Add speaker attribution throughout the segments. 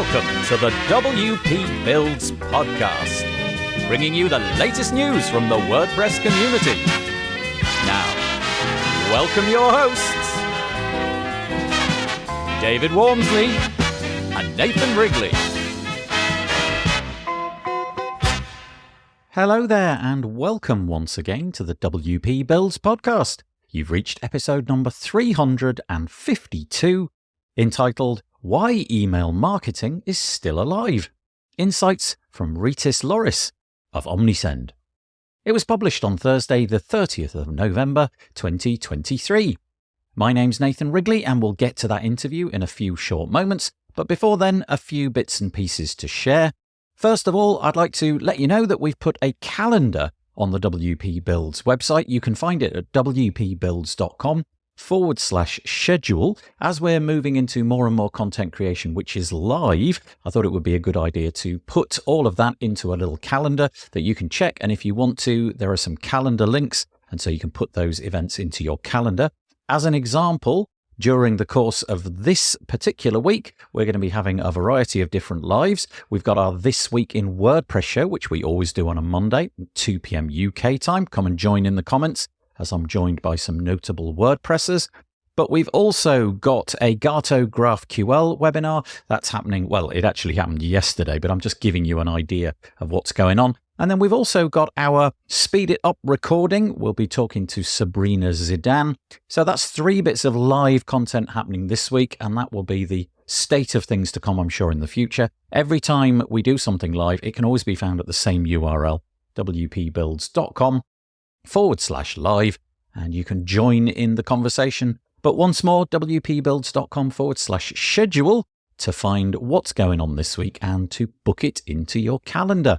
Speaker 1: Welcome to the WP Builds podcast, bringing you the latest news from the WordPress community. Now, welcome your hosts, David Wormsley and Nathan Wrigley.
Speaker 2: Hello there, and welcome once again to the WP Builds podcast. You've reached episode number 352, entitled Why Email Marketing is Still Alive. Insights from Rytis Lauris of Omnisend. It was published on Thursday, the 30th of November, 2023. My name's Nathan Wrigley, and we'll get to that interview in a few short moments. But before then, a few bits and pieces to share. First of all, I'd like to let you know that we've put a calendar on the WP Builds website. You can find it at wpbuilds.com/schedule. As we're moving into more and more content creation, which is live, I thought it would be a good idea to put all of that into a little calendar that you can check. And if you want to, there are some calendar links, and so you can put those events into your calendar. As an example, during the course of this particular week, we're going to be having a variety of different lives. We've got our This Week in WordPress show, which we always do on a Monday, 2 p.m. UK time. Come and join in the comments, as I'm joined by some notable WordPressers. But we've also got a Gato GraphQL webinar that's happening. Well, it actually happened yesterday, but I'm just giving you an idea of what's going on. And then we've also got our Speed It Up recording. We'll be talking to Sabrina Zidane. So that's 3 bits of live content happening this week, and that will be the state of things to come, I'm sure, in the future. Every time we do something live, it can always be found at the same URL, wpbuilds.com/live, and you can join in the conversation. But once more, wpbuilds.com/schedule to find what's going on this week and to book it into your calendar.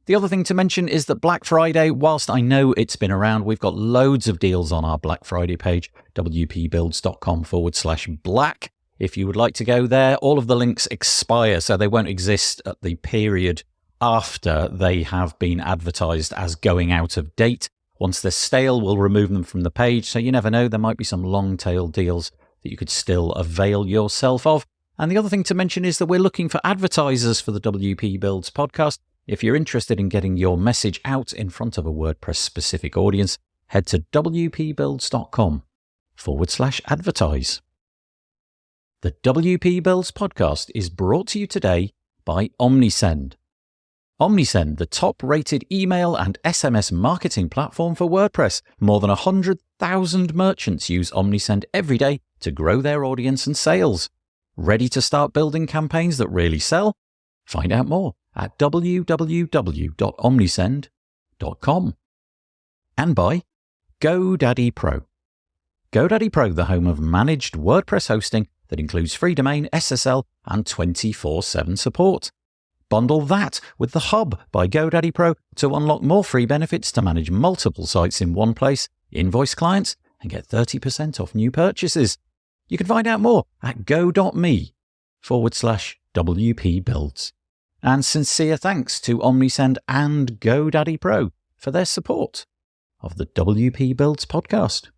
Speaker 2: The other thing to mention is that Black Friday, whilst I know it's been around, we've got loads of deals on our Black Friday page, wpbuilds.com/black. If you would like to go there, all of the links expire, so they won't exist at the period after they have been advertised as going out of date. Once they're stale, we'll remove them from the page, so you never know, there might be some long-tail deals that you could still avail yourself of. And the other thing to mention is that we're looking for advertisers for the WP Builds podcast. If you're interested in getting your message out in front of a WordPress-specific audience, head to wpbuilds.com/advertise. The WP Builds podcast is brought to you today by Omnisend. Omnisend, the top-rated email and SMS marketing platform for WordPress. More than 100,000 merchants use Omnisend every day to grow their audience and sales. Ready to start building campaigns that really sell? Find out more at www.omnisend.com. And by GoDaddy Pro. GoDaddy Pro, the home of managed WordPress hosting that includes free domain, SSL, and 24/7 support. Bundle that with the Hub by GoDaddy Pro to unlock more free benefits to manage multiple sites in one place, invoice clients, and get 30% off new purchases. You can find out more at go.me/WP Builds. And sincere thanks to Omnisend and GoDaddy Pro for their support of the WP Builds podcast.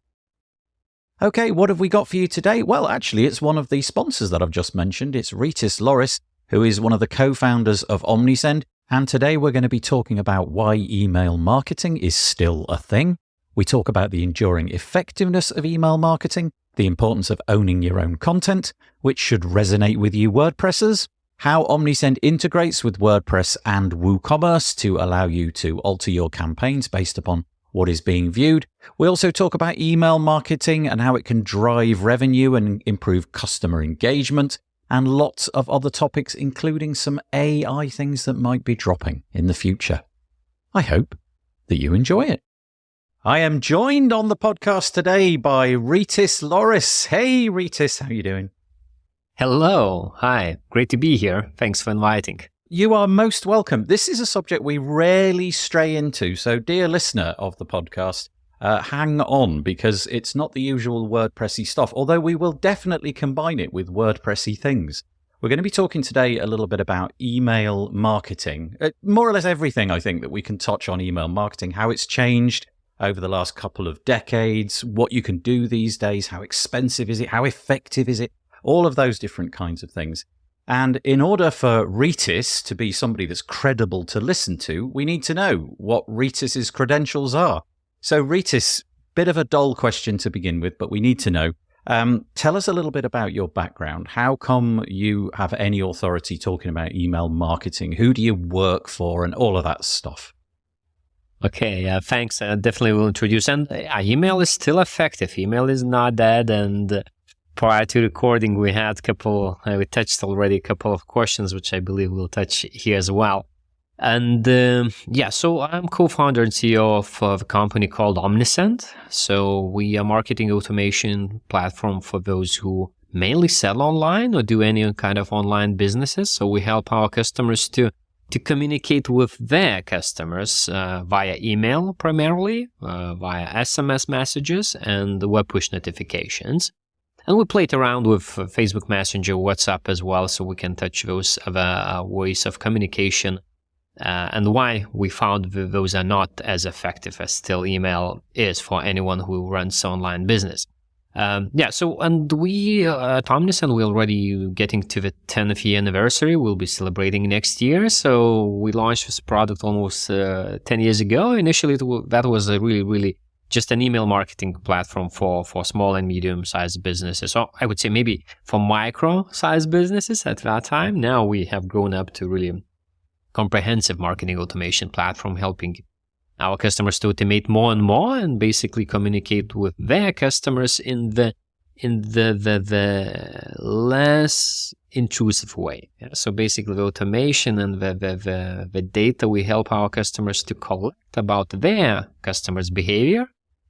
Speaker 2: Okay, what have we got for you today? Well, actually, it's one of the sponsors that I've just mentioned. It's Rytis Lauris, who is one of the co-founders of Omnisend. And today we're going to be talking about why email marketing is still a thing. We talk about the enduring effectiveness of email marketing, the importance of owning your own content, which should resonate with you WordPressers, how Omnisend integrates with WordPress and WooCommerce to allow you to alter your campaigns based upon what is being viewed. We also talk about email marketing and how it can drive revenue and improve customer engagement, and lots of other topics, including some AI things that might be dropping in the future. I hope that you enjoy it. I am joined on the podcast today by Rytis Lauris. Hey, Rytis, how are you doing?
Speaker 3: Hello. Hi. Great to be here. Thanks for inviting.
Speaker 2: You are most welcome. This is a subject we rarely stray into. So, dear listener of the podcast, hang on, because it's not the usual WordPressy stuff, although we will definitely combine it with WordPressy things. We're going to be talking today a little bit about email marketing. More or less everything, I think, that we can touch on email marketing, how it's changed over the last couple of decades, what you can do these days, how expensive is it, how effective is it, all of those different kinds of things. And in order for Rytis to be somebody that's credible to listen to, we need to know what Rytis's credentials are. So Rytis, bit of a dull question to begin with, but we need to know. Tell us a little bit about your background. How come you have any authority talking about email marketing? Who do you work for and all of that stuff?
Speaker 3: Okay, thanks. Definitely will introduce. And email is still effective. Email is not dead. And prior to recording, we touched already a couple of questions, which I believe we'll touch here as well. And so I'm co-founder and CEO of a company called Omnisend. So we are a marketing automation platform for those who mainly sell online or do any kind of online businesses. So we help our customers to communicate with their customers via email primarily, via SMS messages and web push notifications. And we played around with Facebook Messenger, WhatsApp as well, so we can touch those other ways of communication. And why we found those are not as effective as still email is for anyone who runs online business. And we at Omnisend, we're already getting to the 10th year anniversary. We'll be celebrating next year. So we launched this product almost 10 years ago. Initially, that was a really just an email marketing platform for small and medium-sized businesses. So I would say maybe for micro-sized businesses at that time. Now we have grown up to really comprehensive marketing automation platform, helping our customers to automate more and more and basically communicate with their customers in the less intrusive way. Yeah? So basically the automation and the data we help our customers to collect about their customers' behavior,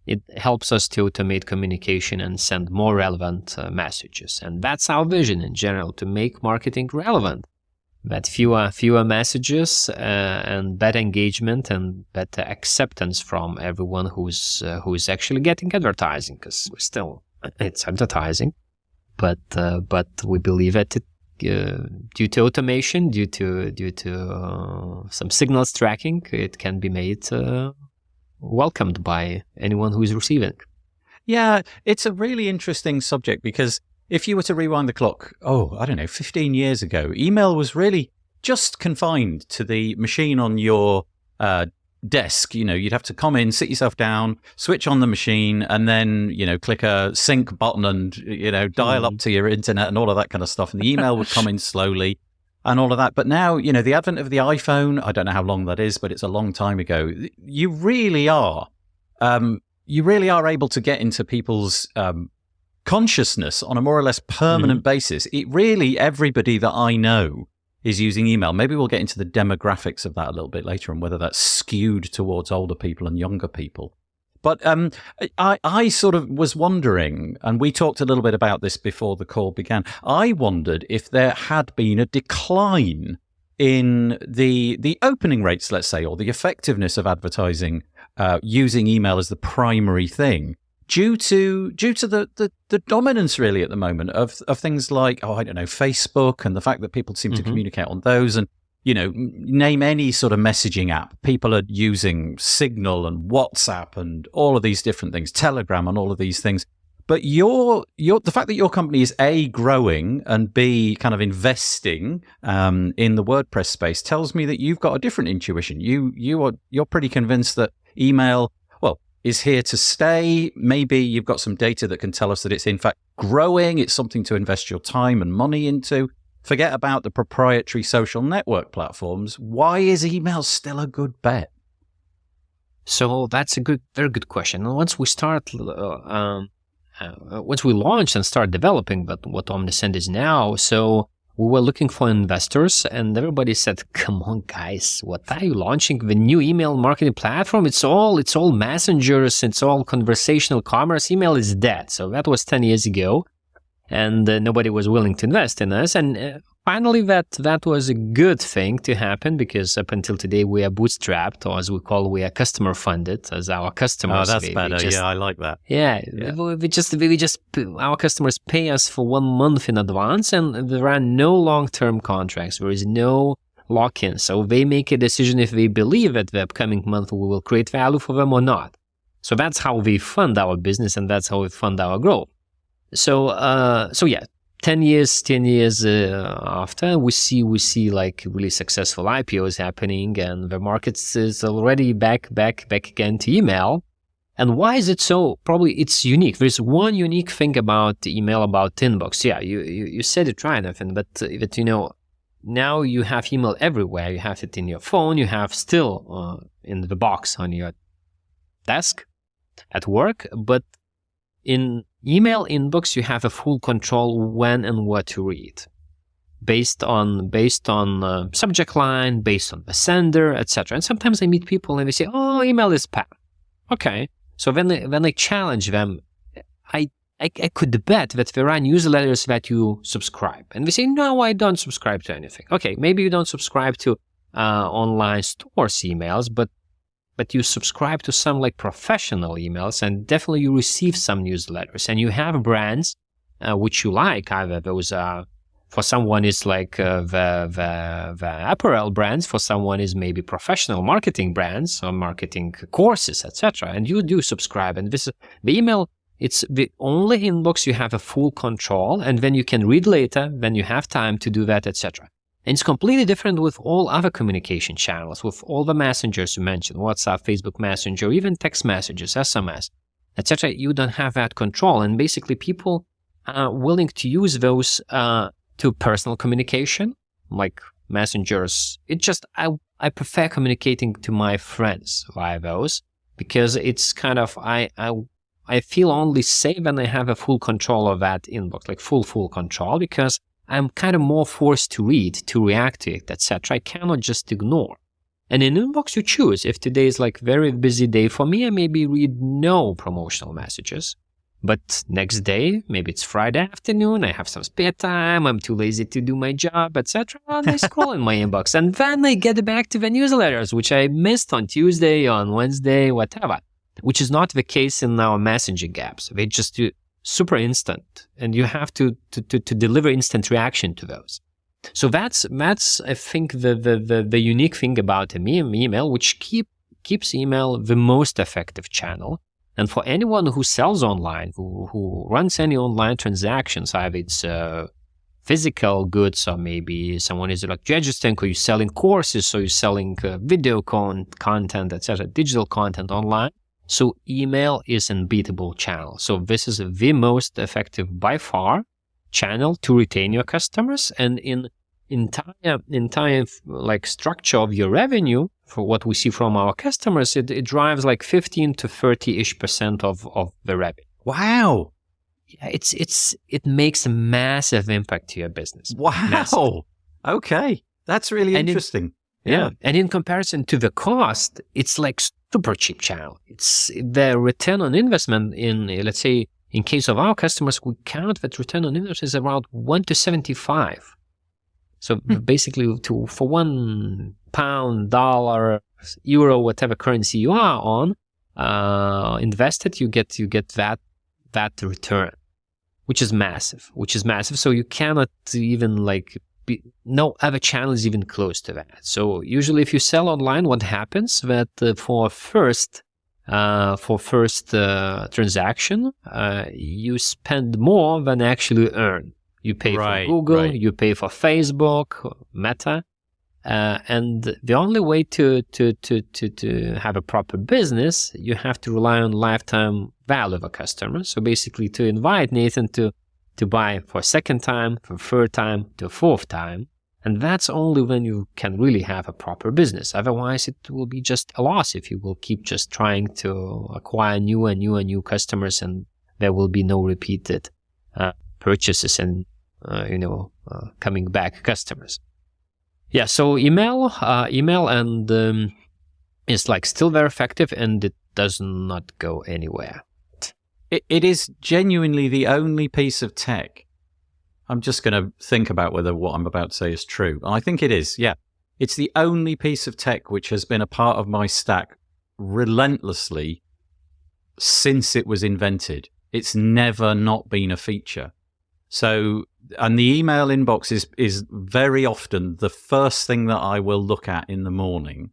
Speaker 3: it helps us to automate communication and send more relevant messages. And that's our vision in general, to make marketing relevant. That fewer messages and better engagement and better acceptance from everyone who's actually getting advertising, because it's advertising, but we believe that due to automation, due to some signals tracking, it can be made welcomed by anyone who is receiving.
Speaker 2: Yeah, it's a really interesting subject because if you were to rewind the clock, 15 years ago, email was really just confined to the machine on your desk. You'd have to come in, sit yourself down, switch on the machine, and then, click a sync button and, dial up to your internet and all of that kind of stuff. And the email would come in slowly and all of that. But now, the advent of the iPhone, I don't know how long that is, but it's a long time ago. You really are able to get into people's consciousness on a more or less permanent basis. Everybody that I know is using email. Maybe we'll get into the demographics of that a little bit later and whether that's skewed towards older people and younger people. But I sort of was wondering, and we talked a little bit about this before the call began, I wondered if there had been a decline in the opening rates, let's say, or the effectiveness of advertising using email as the primary thing, due to the dominance really at the moment of things like, Facebook, and the fact that people seem to communicate on those, and name any sort of messaging app. People are using Signal and WhatsApp and all of these different things, Telegram and all of these things. But the fact that your company is A, growing, and B, kind of investing in the WordPress space tells me that you've got a different intuition. You're pretty convinced that email is here to stay. Maybe you've got some data that can tell us that it's in fact growing. It's something to invest your time and money into. Forget about the proprietary social network platforms. Why is email still a good bet?
Speaker 3: So that's a very good question. And once we launched and started developing what Omnisend is now, so we were looking for investors, and everybody said, "Come on, guys, what are you launching? The new email marketing platform? It's all messengers. It's all conversational commerce. Email is dead." So that was 10 years ago, and nobody was willing to invest in us. And finally, that was a good thing to happen, because up until today we are bootstrapped, or as we call, we are customer funded, as our customers.
Speaker 2: Oh, that's better. I like that.
Speaker 3: Yeah. We just our customers pay us for 1 month in advance, and there are no long-term contracts. There is no lock-in. So they make a decision if they believe that the upcoming month we will create value for them or not. So that's how we fund our business, and that's how we fund our growth. So 10 years after, we see like really successful IPOs happening, and the market is already back again to email. And why is it so? Probably it's unique. There's one unique thing about email, about inbox. Yeah, you said it right, Nathan, but now you have email everywhere. You have it in your phone. You have still in the box on your desk at work, but in email inbox, you have a full control when and what to read, based on subject line, based on the sender, etc. And sometimes I meet people and they say, "Oh, email is spam." Okay, so when I challenge them, I could bet that there are newsletters that you subscribe, and they say, "No, I don't subscribe to anything." Okay, maybe you don't subscribe to online stores emails, but you subscribe to some like professional emails, and definitely you receive some newsletters, and you have brands which you like. Either those are, for someone is like the apparel brands, for someone is maybe professional marketing brands or marketing courses, etc. And you do subscribe, and the email, it's the only inbox you have a full control, and then you can read later when you have time to do that, etc. And it's completely different with all other communication channels, with all the messengers you mentioned, WhatsApp, Facebook Messenger, even text messages, SMS, etc. You don't have that control. And basically people are willing to use those to personal communication, like messengers. It just, I prefer communicating to my friends via those, because it's kind of, I feel only safe when I have a full control of that inbox, like full control, because I'm kind of more forced to read, to react to it, etc. I cannot just ignore. And in inbox, you choose. If today is like very busy day for me, I maybe read no promotional messages. But next day, maybe it's Friday afternoon, I have some spare time, I'm too lazy to do my job, etc. And I scroll in my inbox. And then I get back to the newsletters, which I missed on Tuesday, on Wednesday, whatever. Which is not the case in our messaging apps. They just do super instant, and you have to deliver instant reaction to those. So that's I think the unique thing about an email, which keeps email the most effective channel. And for anyone who sells online, who runs any online transactions, either it's physical goods, or maybe someone is like registering, or you're selling courses, or you're selling video content, etc., digital content online. So email is an unbeatable channel. So this is the most effective by far channel to retain your customers, and in entire like structure of your revenue, for what we see from our customers, it drives like 15 to 30% of the revenue.
Speaker 2: Wow.
Speaker 3: Yeah, it makes a massive impact to your business.
Speaker 2: Wow.
Speaker 3: Massive.
Speaker 2: Okay. That's really interesting.
Speaker 3: Yeah. And in comparison to the cost, it's like super cheap channel. It's the return on investment in, let's say, in case of our customers, we count that return on investment is around 1 to 75. So basically, for £1, dollar, euro, whatever currency you are on, invested, you get that return, which is massive. So you cannot even no other channel is even close to that. So usually, if you sell online, what happens that for first transaction, you spend more than actually earn. You pay for Google, you pay for Facebook, Meta, and the only way to have a proper business, you have to rely on lifetime value of a customer. So basically, to invite Nathan to buy for a second time, for a third time, to a fourth time, and that's only when you can really have a proper business. Otherwise, it will be just a loss if you will keep just trying to acquire new customers, and there will be no repeated purchases and coming back customers. Yeah, so email and is like still very effective, and it does not go anywhere.
Speaker 2: It is genuinely the only piece of tech. I'm just going to think about whether what I'm about to say is true. I think it is, yeah. It's the only piece of tech which has been a part of my stack relentlessly since it was invented. It's never not been a feature. So, and the email inbox is very often the first thing that I will look at in the morning.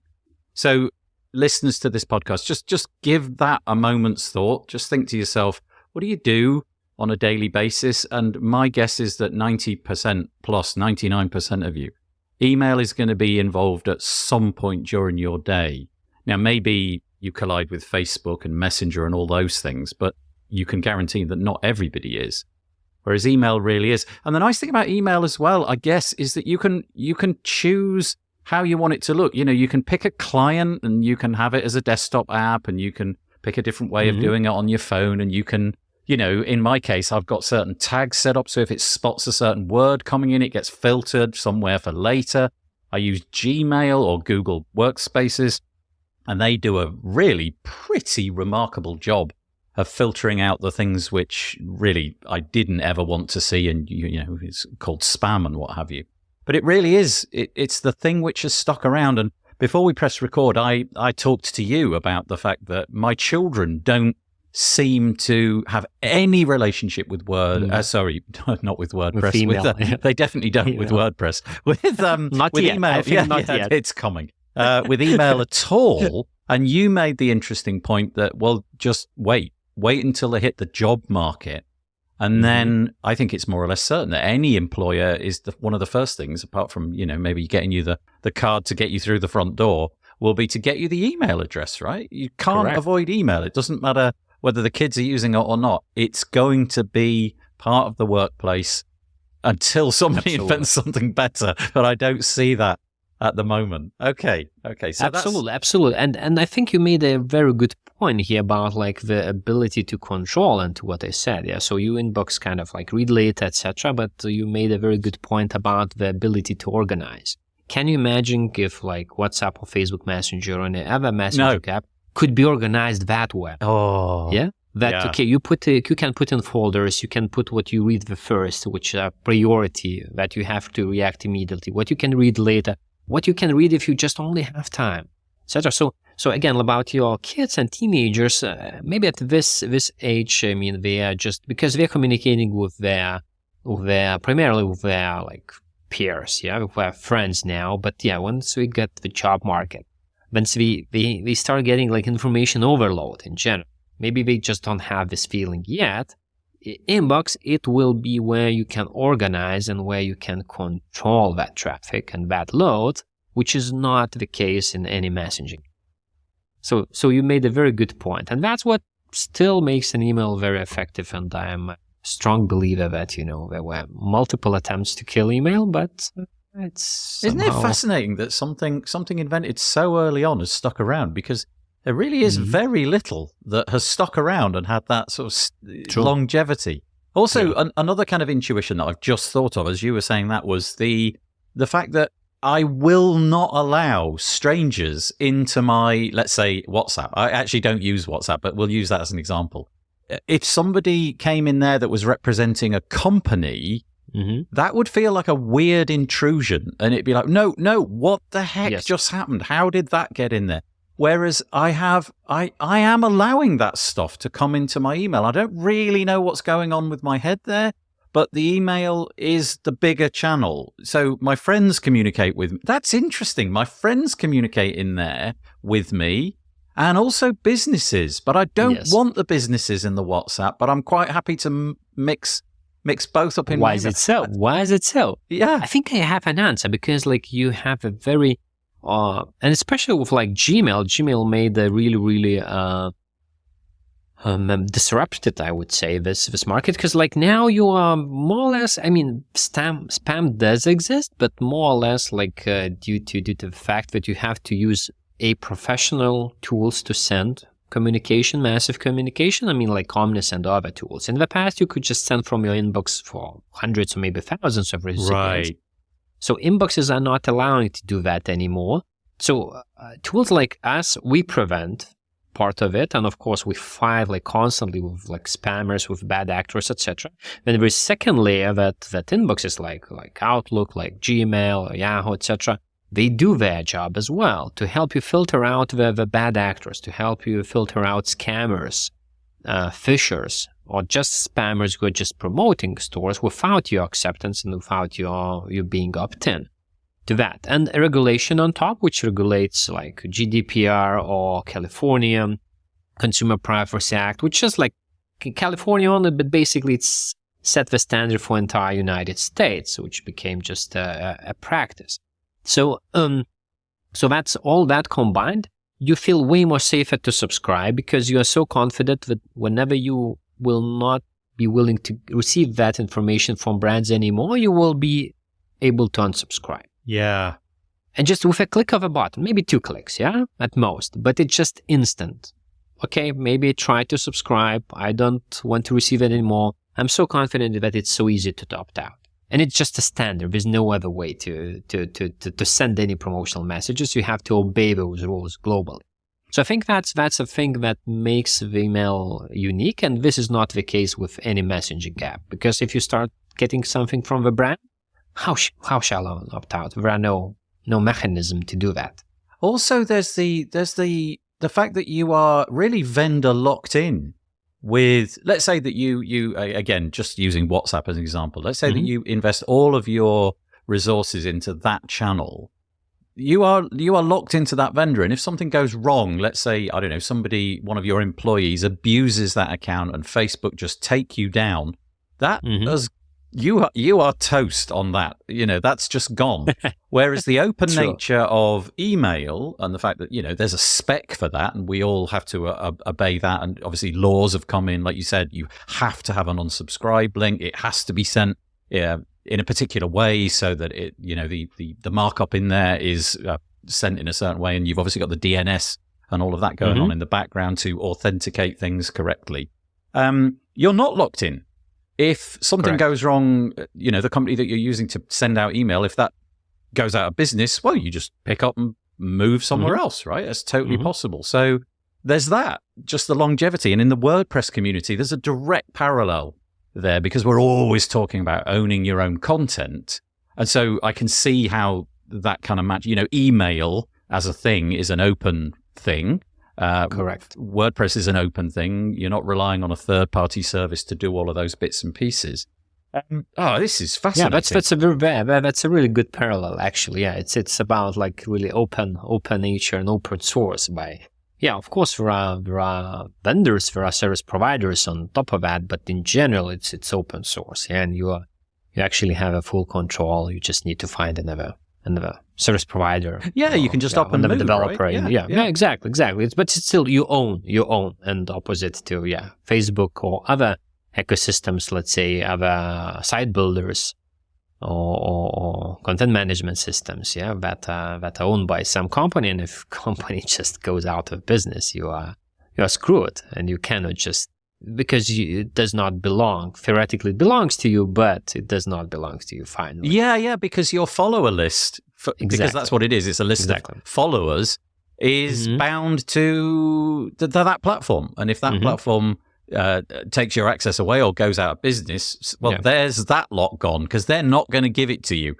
Speaker 2: So, listeners to this podcast, just give that a moment's thought. Just think to yourself, what do you do on a daily basis. And my guess is that 90% plus 99% of you, email is going to be involved at some point during your day. Now, maybe you collide with Facebook and Messenger and all those things, but you can guarantee that not everybody is. Whereas email really is. And the nice thing about email as well, I guess, is that you can choose how you want it to look. You can pick a client and you can have it as a desktop app, and you can pick a different way of doing it on your phone, and you can, in my case, I've got certain tags set up. So if it spots a certain word coming in, it gets filtered somewhere for later. I use Gmail or Google Workspaces, and they do a really pretty remarkable job of filtering out the things which really I didn't ever want to see, and it's called spam and what have you. But it really is, it's the thing which has stuck around. And before we press record, I talked to you about the fact that my children don't seem to have any relationship with sorry, not with WordPress. They definitely don't with WordPress. With
Speaker 3: not
Speaker 2: with
Speaker 3: yet.
Speaker 2: email,
Speaker 3: I think not yet.
Speaker 2: It's coming. With email at all. And you made the interesting point that, well, just wait until they hit the job market. And then I think it's more or less certain that any employer is one of the first things, apart from, maybe getting you the card to get you through the front door, will be to get you the email address, right? You can't avoid email. It doesn't matter whether the kids are using it or not. It's going to be part of the workplace until somebody invents something better. But I don't see that at the moment. Okay. So
Speaker 3: absolutely. And I think you made a very good point here about like the ability to control, and to what I said. Yeah. So you inbox kind of like read later, etc. But you made a very good point about the ability to organize. Can you imagine if like WhatsApp or Facebook Messenger or any other messaging app could be organized that way?
Speaker 2: Oh,
Speaker 3: yeah. Okay, you can put in folders, you can put what you read the first, which are priority that you have to react immediately, what you can read later, what you can read if you just only have time, etc. So again, about your kids and teenagers, maybe at this age, I mean, they are just, because they're communicating with their primarily with their like peers, with their friends now. But once we get the job market, once they start getting like information overload in general. Maybe they just don't have this feeling yet. Inbox, it will be where you can organize and where you can control that traffic and that load, which is not the case in any messaging. So you made a very good point. And that's what still makes an email very effective. And I am a strong believer that, there were multiple attempts to kill email, but it's
Speaker 2: Isn't it fascinating that something invented so early on has stuck around? Because there really is very little that has stuck around and had that sort of longevity. Also, another kind of intuition that I've just thought of as you were saying that was the fact that I will not allow strangers into my, let's say, WhatsApp. I actually don't use WhatsApp, but we'll use that as an example. If somebody came in there that was representing a company, that would feel like a weird intrusion. And it'd be like, no, what the heck just happened? How did that get in there? Whereas I am allowing that stuff to come into my email. I don't really know what's going on with my head there, but the email is the bigger channel. So my friends communicate with me. That's interesting. My friends communicate in there with me, and also businesses. But I don't want the businesses in the WhatsApp, but I'm quite happy to mix both up in my email.
Speaker 3: Why is it so?
Speaker 2: Yeah.
Speaker 3: I think I have an answer, because like you have a very... and especially with like Gmail made a really, really disrupted, I would say, this market, because like now you are more or less, I mean, spam does exist, but more or less like due to the fact that you have to use a professional tools to send communication, massive communication. I mean, like Omnisend and other tools. In the past, you could just send from your inbox for hundreds or maybe thousands of recipients.
Speaker 2: Right.
Speaker 3: So inboxes are not allowing to do that anymore. So tools like us, we prevent part of it. And of course, we fight like constantly with like spammers, with bad actors, etc. Then there is second layer that inboxes like Outlook, like Gmail, or Yahoo, etc. They do their job as well to help you filter out the bad actors, to help you filter out scammers, phishers, or just spammers who are just promoting stores without your acceptance and without you being opt-in to that. And a regulation on top, which regulates like GDPR or California Consumer Privacy Act, which is like California only, but basically it's set the standard for entire United States, which became just a practice. So that's all that combined. You feel way more safer to subscribe because you are so confident that whenever you will not be willing to receive that information from brands anymore, you will be able to unsubscribe.
Speaker 2: Yeah.
Speaker 3: And just with a click of a button, maybe 2 clicks, yeah, at most, but it's just instant. Okay, maybe try to subscribe. I don't want to receive it anymore. I'm so confident that it's so easy to opt out. And it's just a standard. There's no other way to send any promotional messages. You have to obey those rules globally. So I think that's a thing that makes the email unique. And this is not the case with any messaging app. Because if you start getting something from the brand, how shall I opt out? There are no mechanism to do that.
Speaker 2: Also, there's the fact that you are really vendor locked in with, let's say that you again, just using WhatsApp as an example, let's say that you invest all of your resources into that channel. You are locked into that vendor. And if something goes wrong, let's say, I don't know, one of your employees abuses that account and Facebook just take you down, that you are toast on that. That's just gone. Whereas the open nature of email and the fact that, there's a spec for that and we all have to obey that. And obviously laws have come in, like you said, you have to have an unsubscribe link. It has to be sent in a particular way so that it, the markup in there is sent in a certain way. And you've obviously got the DNS and all of that going on in the background to authenticate things correctly. You're not locked in. If something goes wrong, the company that you're using to send out email, if that goes out of business, well, you just pick up and move somewhere else, right? That's totally possible. So there's that, just the longevity. And in the WordPress community, there's a direct parallel there because we're always talking about owning your own content. And so I can see how that kind of match, email as a thing is an open thing.
Speaker 3: Correct.
Speaker 2: WordPress is an open thing. You're not relying on a third-party service to do all of those bits and pieces. This is fascinating.
Speaker 3: Yeah, that's a really good parallel, actually. Yeah, it's about like really open nature and open source. Of course there are vendors, there are service providers on top of that, but in general it's open source, and you actually have a full control. You just need to find another service provider.
Speaker 2: Yeah, you can just up and move,
Speaker 3: developer.
Speaker 2: Right?
Speaker 3: Yeah, exactly. But it's still you own, and opposite to Facebook or other ecosystems, let's say other site builders or content management systems, that are owned by some company. And if company just goes out of business, you are screwed, and you cannot just, because it does not belong. Theoretically, it belongs to you, but it does not belong to you finally.
Speaker 2: Yeah, because your follower list, because that's what it is. It's a list of followers, is bound to that platform. And if that platform takes your access away or goes out of business, there's that lot gone because they're not going to give it to you.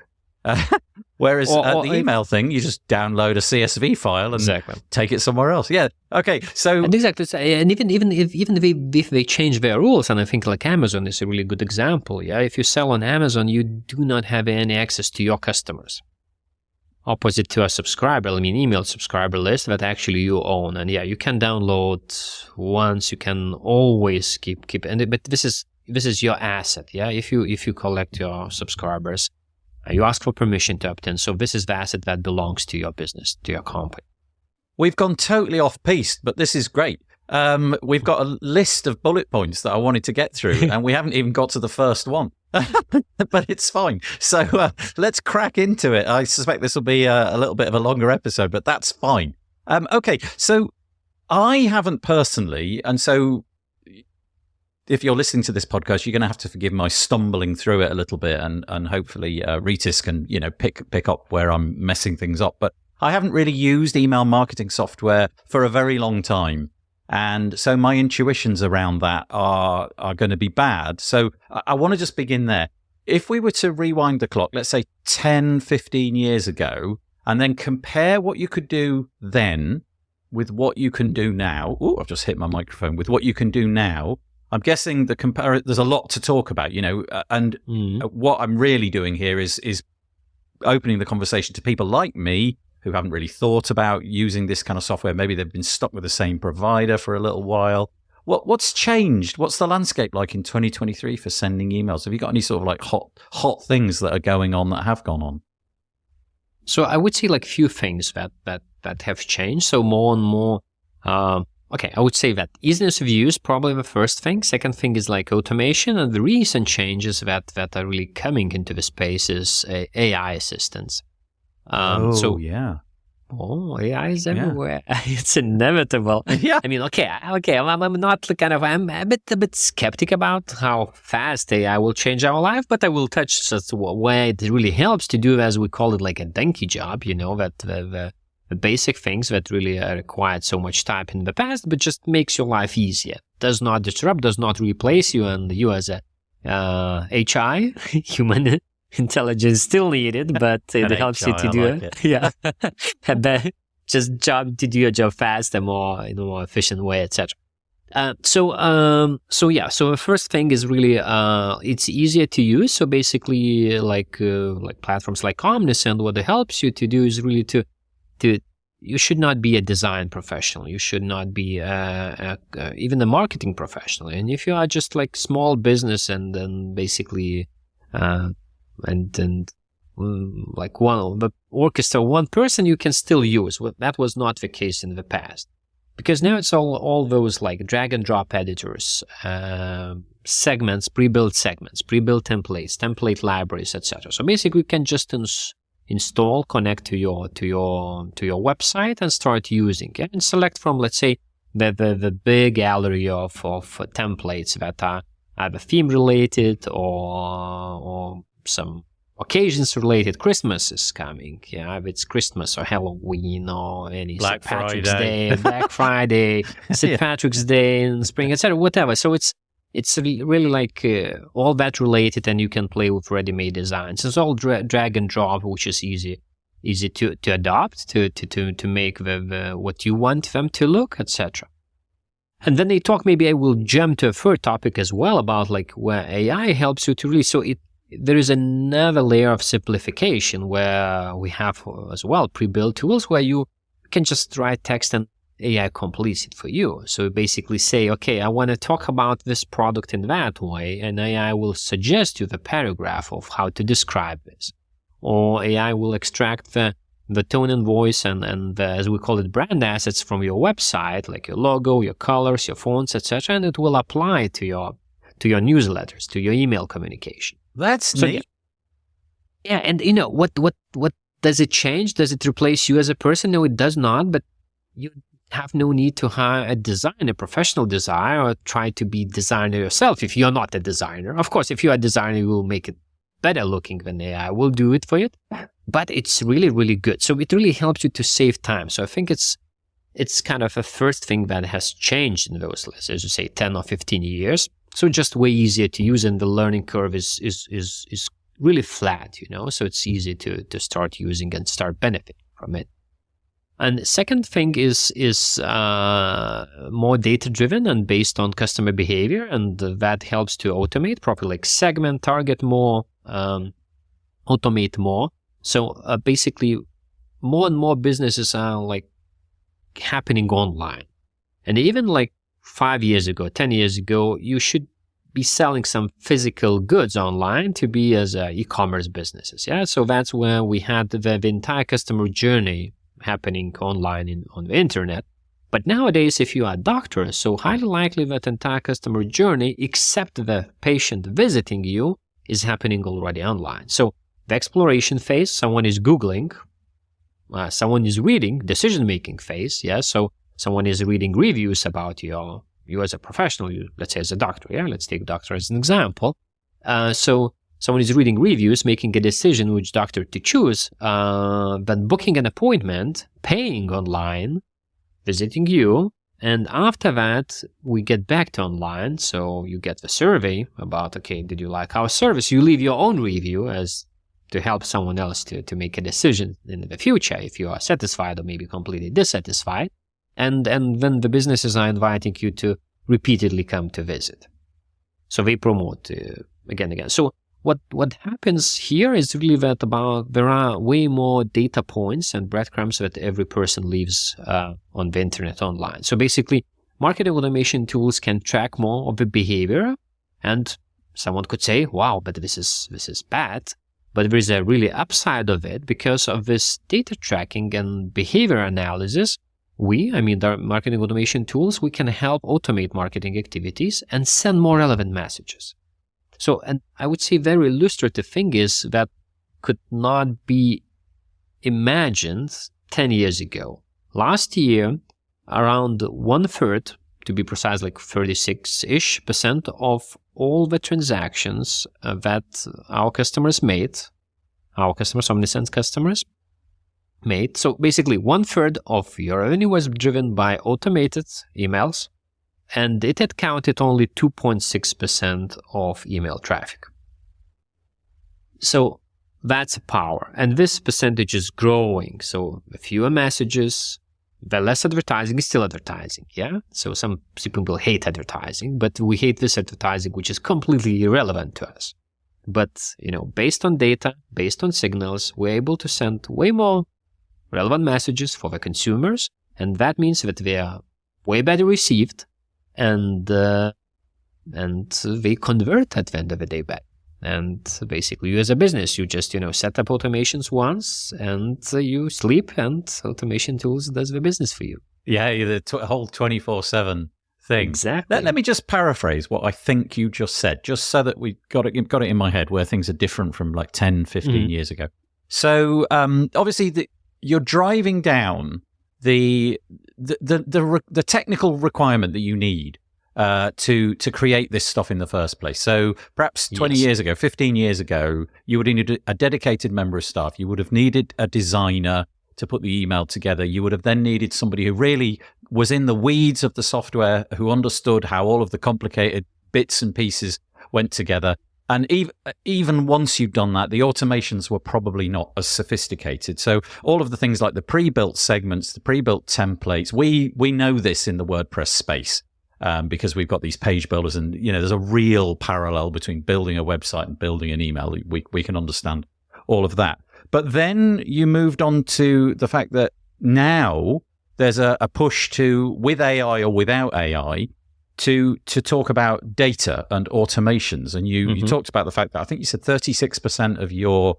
Speaker 2: Whereas the email thing, you just download a CSV file and take it somewhere else. Yeah. Okay. So
Speaker 3: and even if they change their rules, and I think like Amazon is a really good example. Yeah. If you sell on Amazon, you do not have any access to your customers. Opposite to a email subscriber list that actually you own. And you can download once, you can always keep but this is your asset. Yeah. If you collect your subscribers, you ask for permission to opt in. So this is the asset that belongs to your business, to your company.
Speaker 2: We've gone totally off piste, but this is great. We've got a list of bullet points that I wanted to get through, and we haven't even got to the first one. But it's fine. So let's crack into it. I suspect this will be a little bit of a longer episode, but that's fine. Okay, so I haven't personally, and so if you're listening to this podcast, you're going to have to forgive my stumbling through it a little bit, and hopefully Rytis can pick up where I'm messing things up. But I haven't really used email marketing software for a very long time. And so my intuitions around that are going to be bad. So I want to just begin there. If we were to rewind the clock, let's say 10, 15 years ago, and then compare what you could do then with what you can do now. Oh, I've just hit my microphone. With what you can do now, I'm guessing there's a lot to talk about, and what I'm really doing here is opening the conversation to people like me who haven't really thought about using this kind of software. Maybe they've been stuck with the same provider for a little while, What's changed? What's the landscape like in 2023 for sending emails? Have you got any sort of like hot things that are going on that have gone on?
Speaker 3: So I would say like few things that have changed. So more and more, I would say that easiness of use, probably the first thing. Second thing is like automation, and the recent changes that are really coming into the space is AI assistants. AI is everywhere. Yeah. It's inevitable.
Speaker 2: Yeah.
Speaker 3: I mean, okay. I'm not I'm a bit skeptic about how fast AI will change our life, but I will touch just where it really helps to do, as we call it, like a donkey job. That the basic things that really required so much time in the past, but just makes your life easier. Does not disrupt, does not replace you, and you as a HI, human intelligence, still needed, but it helps you to do it. Yeah, just to do your job fast and more in a more efficient way, etc. So the first thing is really it's easier to use. So basically, like platforms like Omnisend, what it helps you to do is really to you should not be a design professional. You should not be even a marketing professional. And if you are just like small business and then basically like the orchestra, one person, you can still use. Well, that was not the case in the past, because now it's all those like drag and drop editors, segments, pre-built templates, template libraries, etc. So basically, you can just install, connect to your website and start using it, and select from, let's say, the big gallery of templates that are either theme related or some occasions related. Christmas is coming, if it's Christmas or Halloween or any St. Patrick's Day, Black Friday, St. Patrick's Day in spring, etc., whatever. So it's really like all that related, and you can play with ready-made designs. It's all drag and drop, which is easy to adopt, to make the what you want them to look, etc. And then they talk, maybe I will jump to a third topic as well, about like where AI helps you to really, there is another layer of simplification where we have as well pre-built tools where you can just write text and AI completes it for you. So basically say, okay, I want to talk about this product in that way, and AI will suggest you the paragraph of how to describe this. Or AI will extract the tone and voice and as we call it, brand assets from your website, like your logo, your colors, your fonts, etc., and it will apply to your newsletters, to your email communication.
Speaker 2: That's neat.
Speaker 3: Yeah, and what does it change? Does it replace you as a person? No, it does not. But you have no need to hire a professional designer, or try to be designer yourself if you're not a designer. Of course, if you're a designer, you will make it better looking than AI will do it for you. But it's really, really good. So it really helps you to save time. So I think it's kind of a first thing that has changed in those, as you say, 10 or 15 years. So just way easier to use, and the learning curve is really flat, so it's easy to start using and start benefiting from it. And the second thing is more data-driven and based on customer behavior, and that helps to automate properly, like segment, target more, automate more. So basically, more and more businesses are like happening online. And even like 5 years ago, 10 years ago, you should be selling some physical goods online to be as e-commerce businesses. So that's where we had the entire customer journey happening online on the internet. But nowadays, if you are a doctor, so highly likely that entire customer journey, except the patient visiting you, is happening already online. So the exploration phase, someone is Googling, someone is reading, decision-making phase, so someone is reading reviews about you as a professional, let's say as a doctor, let's take doctor as an example. So someone is reading reviews, making a decision which doctor to choose, then booking an appointment, paying online, visiting you, and after that, we get back to online. So you get the survey about, okay, did you like our service? You leave your own review as to help someone else to make a decision in the future if you are satisfied or maybe completely dissatisfied. And then the businesses are inviting you to repeatedly come to visit. So they promote again. So what happens here is really that there are way more data points and breadcrumbs that every person leaves on the internet online. So basically, marketing automation tools can track more of the behavior. And someone could say, wow, but this is bad. But there is a really upside of it because of this data tracking and behavior analysis. The marketing automation tools, we can help automate marketing activities and send more relevant messages. So, and I would say very illustrative thing is that could not be imagined 10 years ago. Last year, around 1/3, to be precise, like 36-ish% of all the transactions that our customers made, Omnisend customers made. So basically 1/3 of your revenue was driven by automated emails, and it had counted only 2.6% of email traffic. So that's power. And this percentage is growing. So the fewer messages, the less advertising is still advertising, yeah? So some people hate advertising, but we hate this advertising, which is completely irrelevant to us. But, based on data, based on signals, we're able to send way more relevant messages for the consumers, and that means that they are way better received, and they convert at the end of the day back. And basically, you as a business, you just, set up automations once, and you sleep, and automation tools does the business for you.
Speaker 2: Yeah, the whole 24/7 thing.
Speaker 3: Exactly.
Speaker 2: Let me just paraphrase what I think you just said, just so that we got it in my head where things are different from like 10, 15 years ago. So obviously, you're driving down the technical requirement that you need to create this stuff in the first place. So perhaps 20 years ago, 15 years ago, you would have needed a dedicated member of staff. You would have needed a designer to put the email together. You would have then needed somebody who really was in the weeds of the software, who understood how all of the complicated bits and pieces went together. And even once you've done that, the automations were probably not as sophisticated. So all of the things like the pre-built segments, the pre-built templates, we know this in the WordPress space. Because we've got these page builders, and there's a real parallel between building a website and building an email. We can understand all of that. But then you moved on to the fact that now there's a push to, with AI or without AI, to talk about data and automations. And you talked about the fact that I think you said 36% of your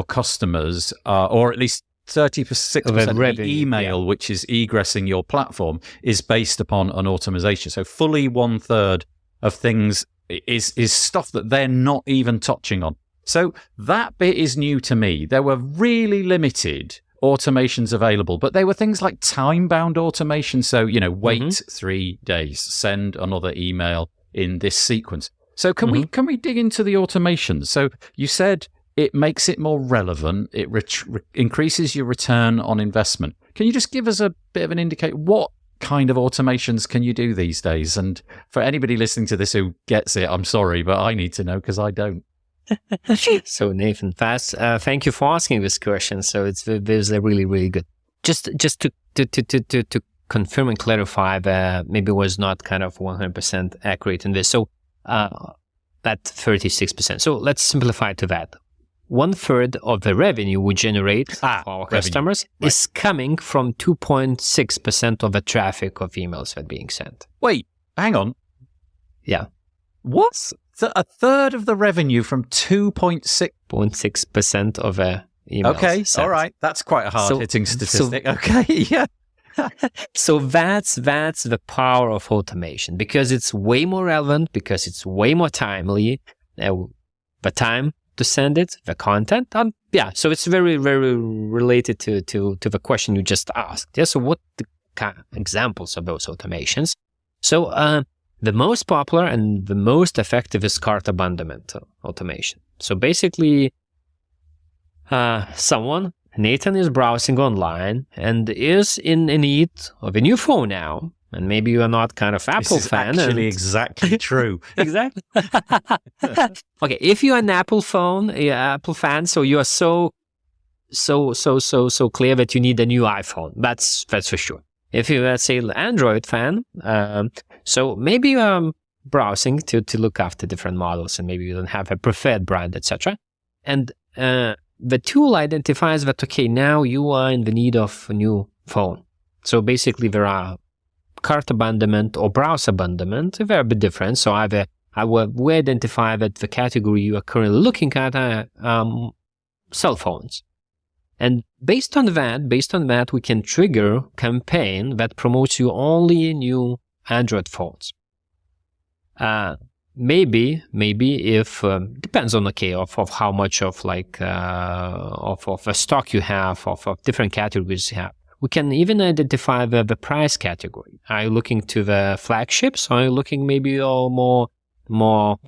Speaker 2: customers are, or at least 36% of the email which is egressing your platform is based upon an automation. So fully 1/3 of things is stuff that they're not even touching on. So that bit is new to me. There were really limited automations available, but they were things like time-bound automation. So, wait 3 days, send another email in this sequence. So can we dig into the automations? So you said it makes it more relevant. It increases your return on investment. Can you just give us a bit of an indicator? What kind of automations can you do these days? And for anybody listening to this who gets it, I'm sorry, but I need to know because I don't.
Speaker 3: So Nathan, thank you for asking this question. So it's really, really good. Just to confirm and clarify that maybe was not kind of 100% accurate in this. So that 36%. So let's simplify to that. 1/3 of the revenue we generate for our customers is coming from 2.6% of the traffic of emails that are being sent.
Speaker 2: Wait, hang on.
Speaker 3: Yeah.
Speaker 2: What? A third of the revenue from
Speaker 3: 2.6% of the emails.
Speaker 2: Okay,
Speaker 3: sent.
Speaker 2: all right. That's quite a hard-hitting statistic. Okay, yeah.
Speaker 3: So that's the power of automation, because it's way more relevant, because it's way more timely. The time to send it, the content. So it's very, very related to the question you just asked. Yeah. So what the examples of those automations? So the most popular and the most effective is cart abandonment automation. So basically, Nathan is browsing online and is in need of a new phone now. And maybe you are not kind of Apple fan.
Speaker 2: This is actually exactly true.
Speaker 3: Exactly. Okay, if you are an Apple fan, so you are so clear that you need a new iPhone. That's for sure. If you, let's say, Android fan, so maybe you are browsing to look after different models, and maybe you don't have a preferred brand, etc. And the tool identifies that, okay, now you are in the need of a new phone. So basically, there are cart abandonment or browse abandonment, they're a bit different. So we identify that the category you are currently looking at are cell phones. And based on that, we can trigger campaign that promotes you only new Android phones. Maybe if depends on of how much of a stock you have of different categories you have. We can even identify the price category. Are you looking to the flagships, or are you looking maybe more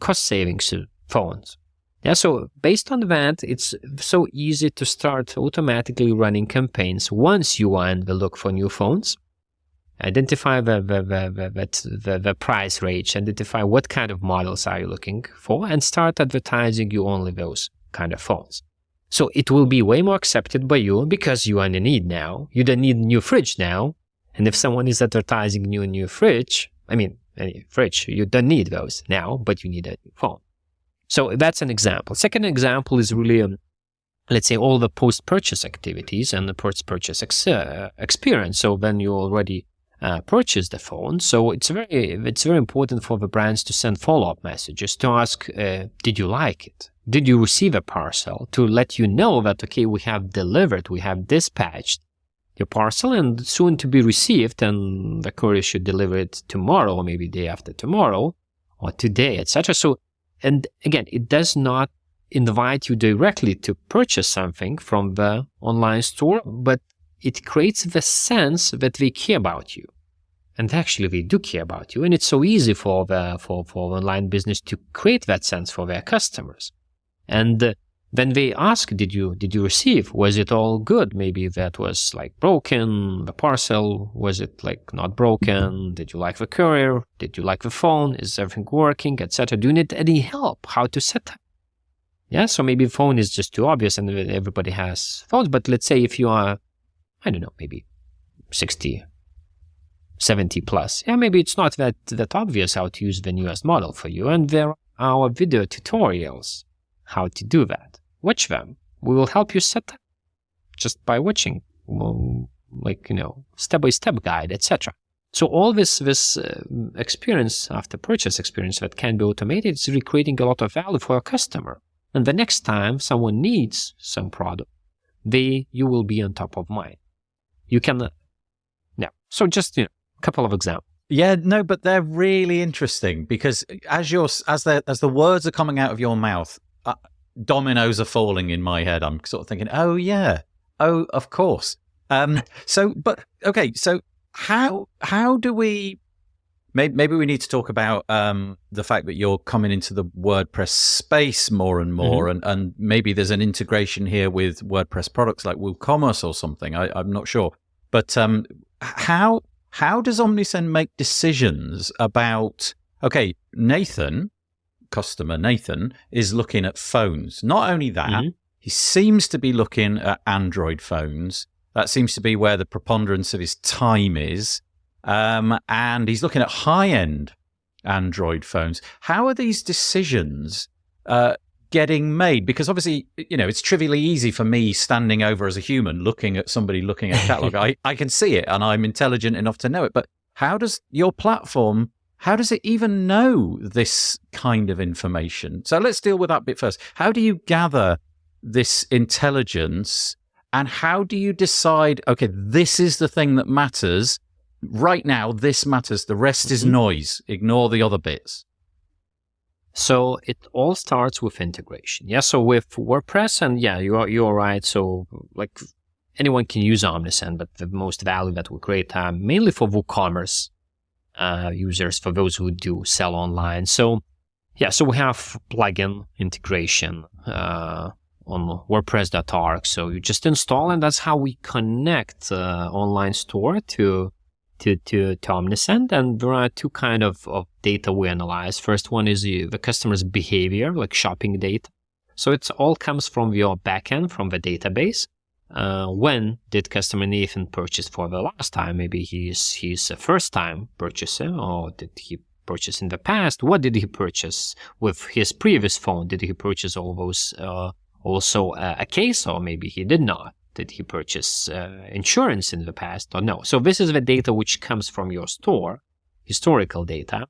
Speaker 3: cost savings phones? Yeah, so based on that, it's so easy to start automatically running campaigns once you are in the look for new phones. Identify the price range, identify what kind of models are you looking for, and start advertising you only those kind of phones. So it will be way more accepted by you because you are in need now. You don't need a new fridge now. And if someone is advertising new fridge, any fridge, you don't need those now, but you need a new phone. So that's an example. Second example is really, let's say, all the post-purchase activities and the post-purchase experience. So when you already purchase the phone, so it's very important for the brands to send follow-up messages to ask, did you like it? Did you receive a parcel? To let you know that, okay, we have delivered, we have dispatched your parcel and soon to be received, and the courier should deliver it tomorrow, or maybe day after tomorrow, or today, etc. So, and again, it does not invite you directly to purchase something from the online store, but it creates the sense that they care about you. And actually, they do care about you. And it's so easy for online business to create that sense for their customers. And then they ask, did you receive? Was it all good? Maybe that was like broken, the parcel. Was it like not broken? Did you like the courier? Did you like the phone? Is everything working, etc.? Do you need any help? How to set up? Yeah, so maybe phone is just too obvious and everybody has phones. But let's say if you are, I don't know, maybe 60, 70 plus. Yeah, maybe it's not that obvious how to use the newest model for you. And there are video tutorials how to do that. Watch them. We will help you set up just by watching, step-by-step guide, etc. So all this experience, after purchase experience that can be automated, is really creating a lot of value for a customer. And the next time someone needs some product, you will be on top of mind. You can, So just a couple of examples.
Speaker 2: Yeah, no, but they're really interesting because as the words are coming out of your mouth, dominoes are falling in my head. I'm sort of thinking, oh yeah, oh of course. So how do we? Maybe we need to talk about the fact that you're coming into the WordPress space more and more, and maybe there's an integration here with WordPress products like WooCommerce or something. I'm not sure, but how does Omnisend make decisions about? Okay, customer Nathan is looking at phones. Not only that, he seems to be looking at Android phones. That seems to be where the preponderance of his time is. And he's looking at high-end Android phones. How are these decisions getting made? Because obviously, it's trivially easy for me standing over as a human looking at somebody looking at a catalog. I can see it and I'm intelligent enough to know it. But how does your platform... How does it even know this kind of information? So let's deal with that bit first. How do you gather this intelligence and how do you decide, okay, this is the thing that matters. Right now, this matters. The rest is noise. Ignore the other bits.
Speaker 3: So it all starts with integration. Yeah, so with WordPress, and yeah, you're right. So like anyone can use Omnisend, but the most value that we create mainly for WooCommerce users, for those who do sell online. So yeah, so we have plugin integration on WordPress.org. So you just install, and that's how we connect online store to Omnisend. And there are two kind of data we analyze. First one is the customer's behavior, like shopping data. So it all comes from your backend, from the database. When did customer Nathan purchase for the last time? Maybe he's a first-time purchaser, or did he purchase in the past? What did he purchase with his previous phone? Did he purchase all those also a case, or maybe he did not? Did he purchase insurance in the past or no? So this is the data which comes from your store, historical data.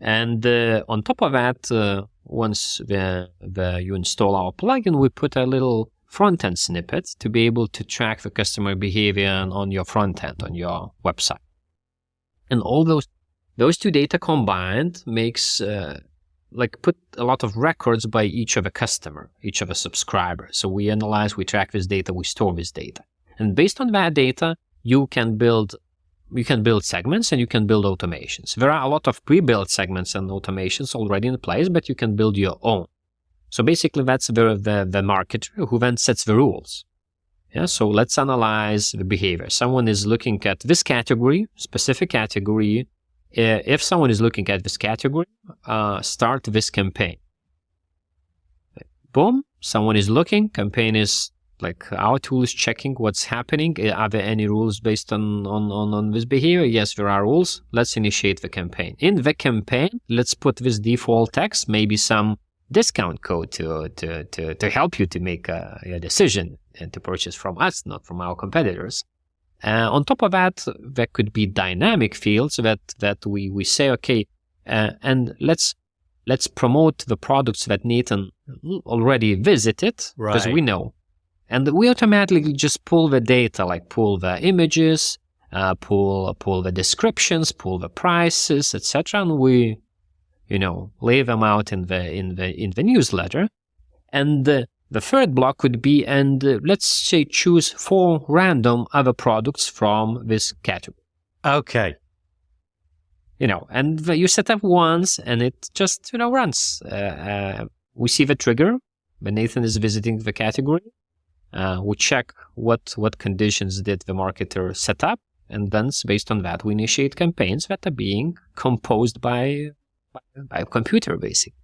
Speaker 3: And on top of that, once you install our plugin, we put a little front-end snippet to be able to track the customer behavior on your front end, on your website. And all those two data combined makes put a lot of records by each of a customer, each of a subscriber. So we analyze, we track this data, we store this data. And based on that data, you can build segments and you can build automations. There are a lot of pre-built segments and automations already in place, but you can build your own. So basically that's the marketer who then sets the rules. Yeah, so let's analyze the behavior. Someone is looking at this category, specific category. If someone is looking at this category, start this campaign. Boom, someone is looking, campaign is our tool is checking what's happening. Are there any rules based on this behavior? Yes, there are rules. Let's initiate the campaign. In the campaign, let's put this default text, maybe some discount code to help you to make a decision and to purchase from us, not from our competitors. On top of that, there could be dynamic fields that we say, okay, and let's promote the products that Nathan already visited, because we know. And we automatically just pull the data, pull the images, pull the descriptions, pull the prices, etc., and we, lay them out in the newsletter. And the third block would be, and let's say choose 4 random other products from this category.
Speaker 2: Okay.
Speaker 3: And you set up once, and it just runs. We see the trigger when Nathan is visiting the category. We check what conditions did the marketer set up, and then based on that, we initiate campaigns that are being composed by a computer, basically.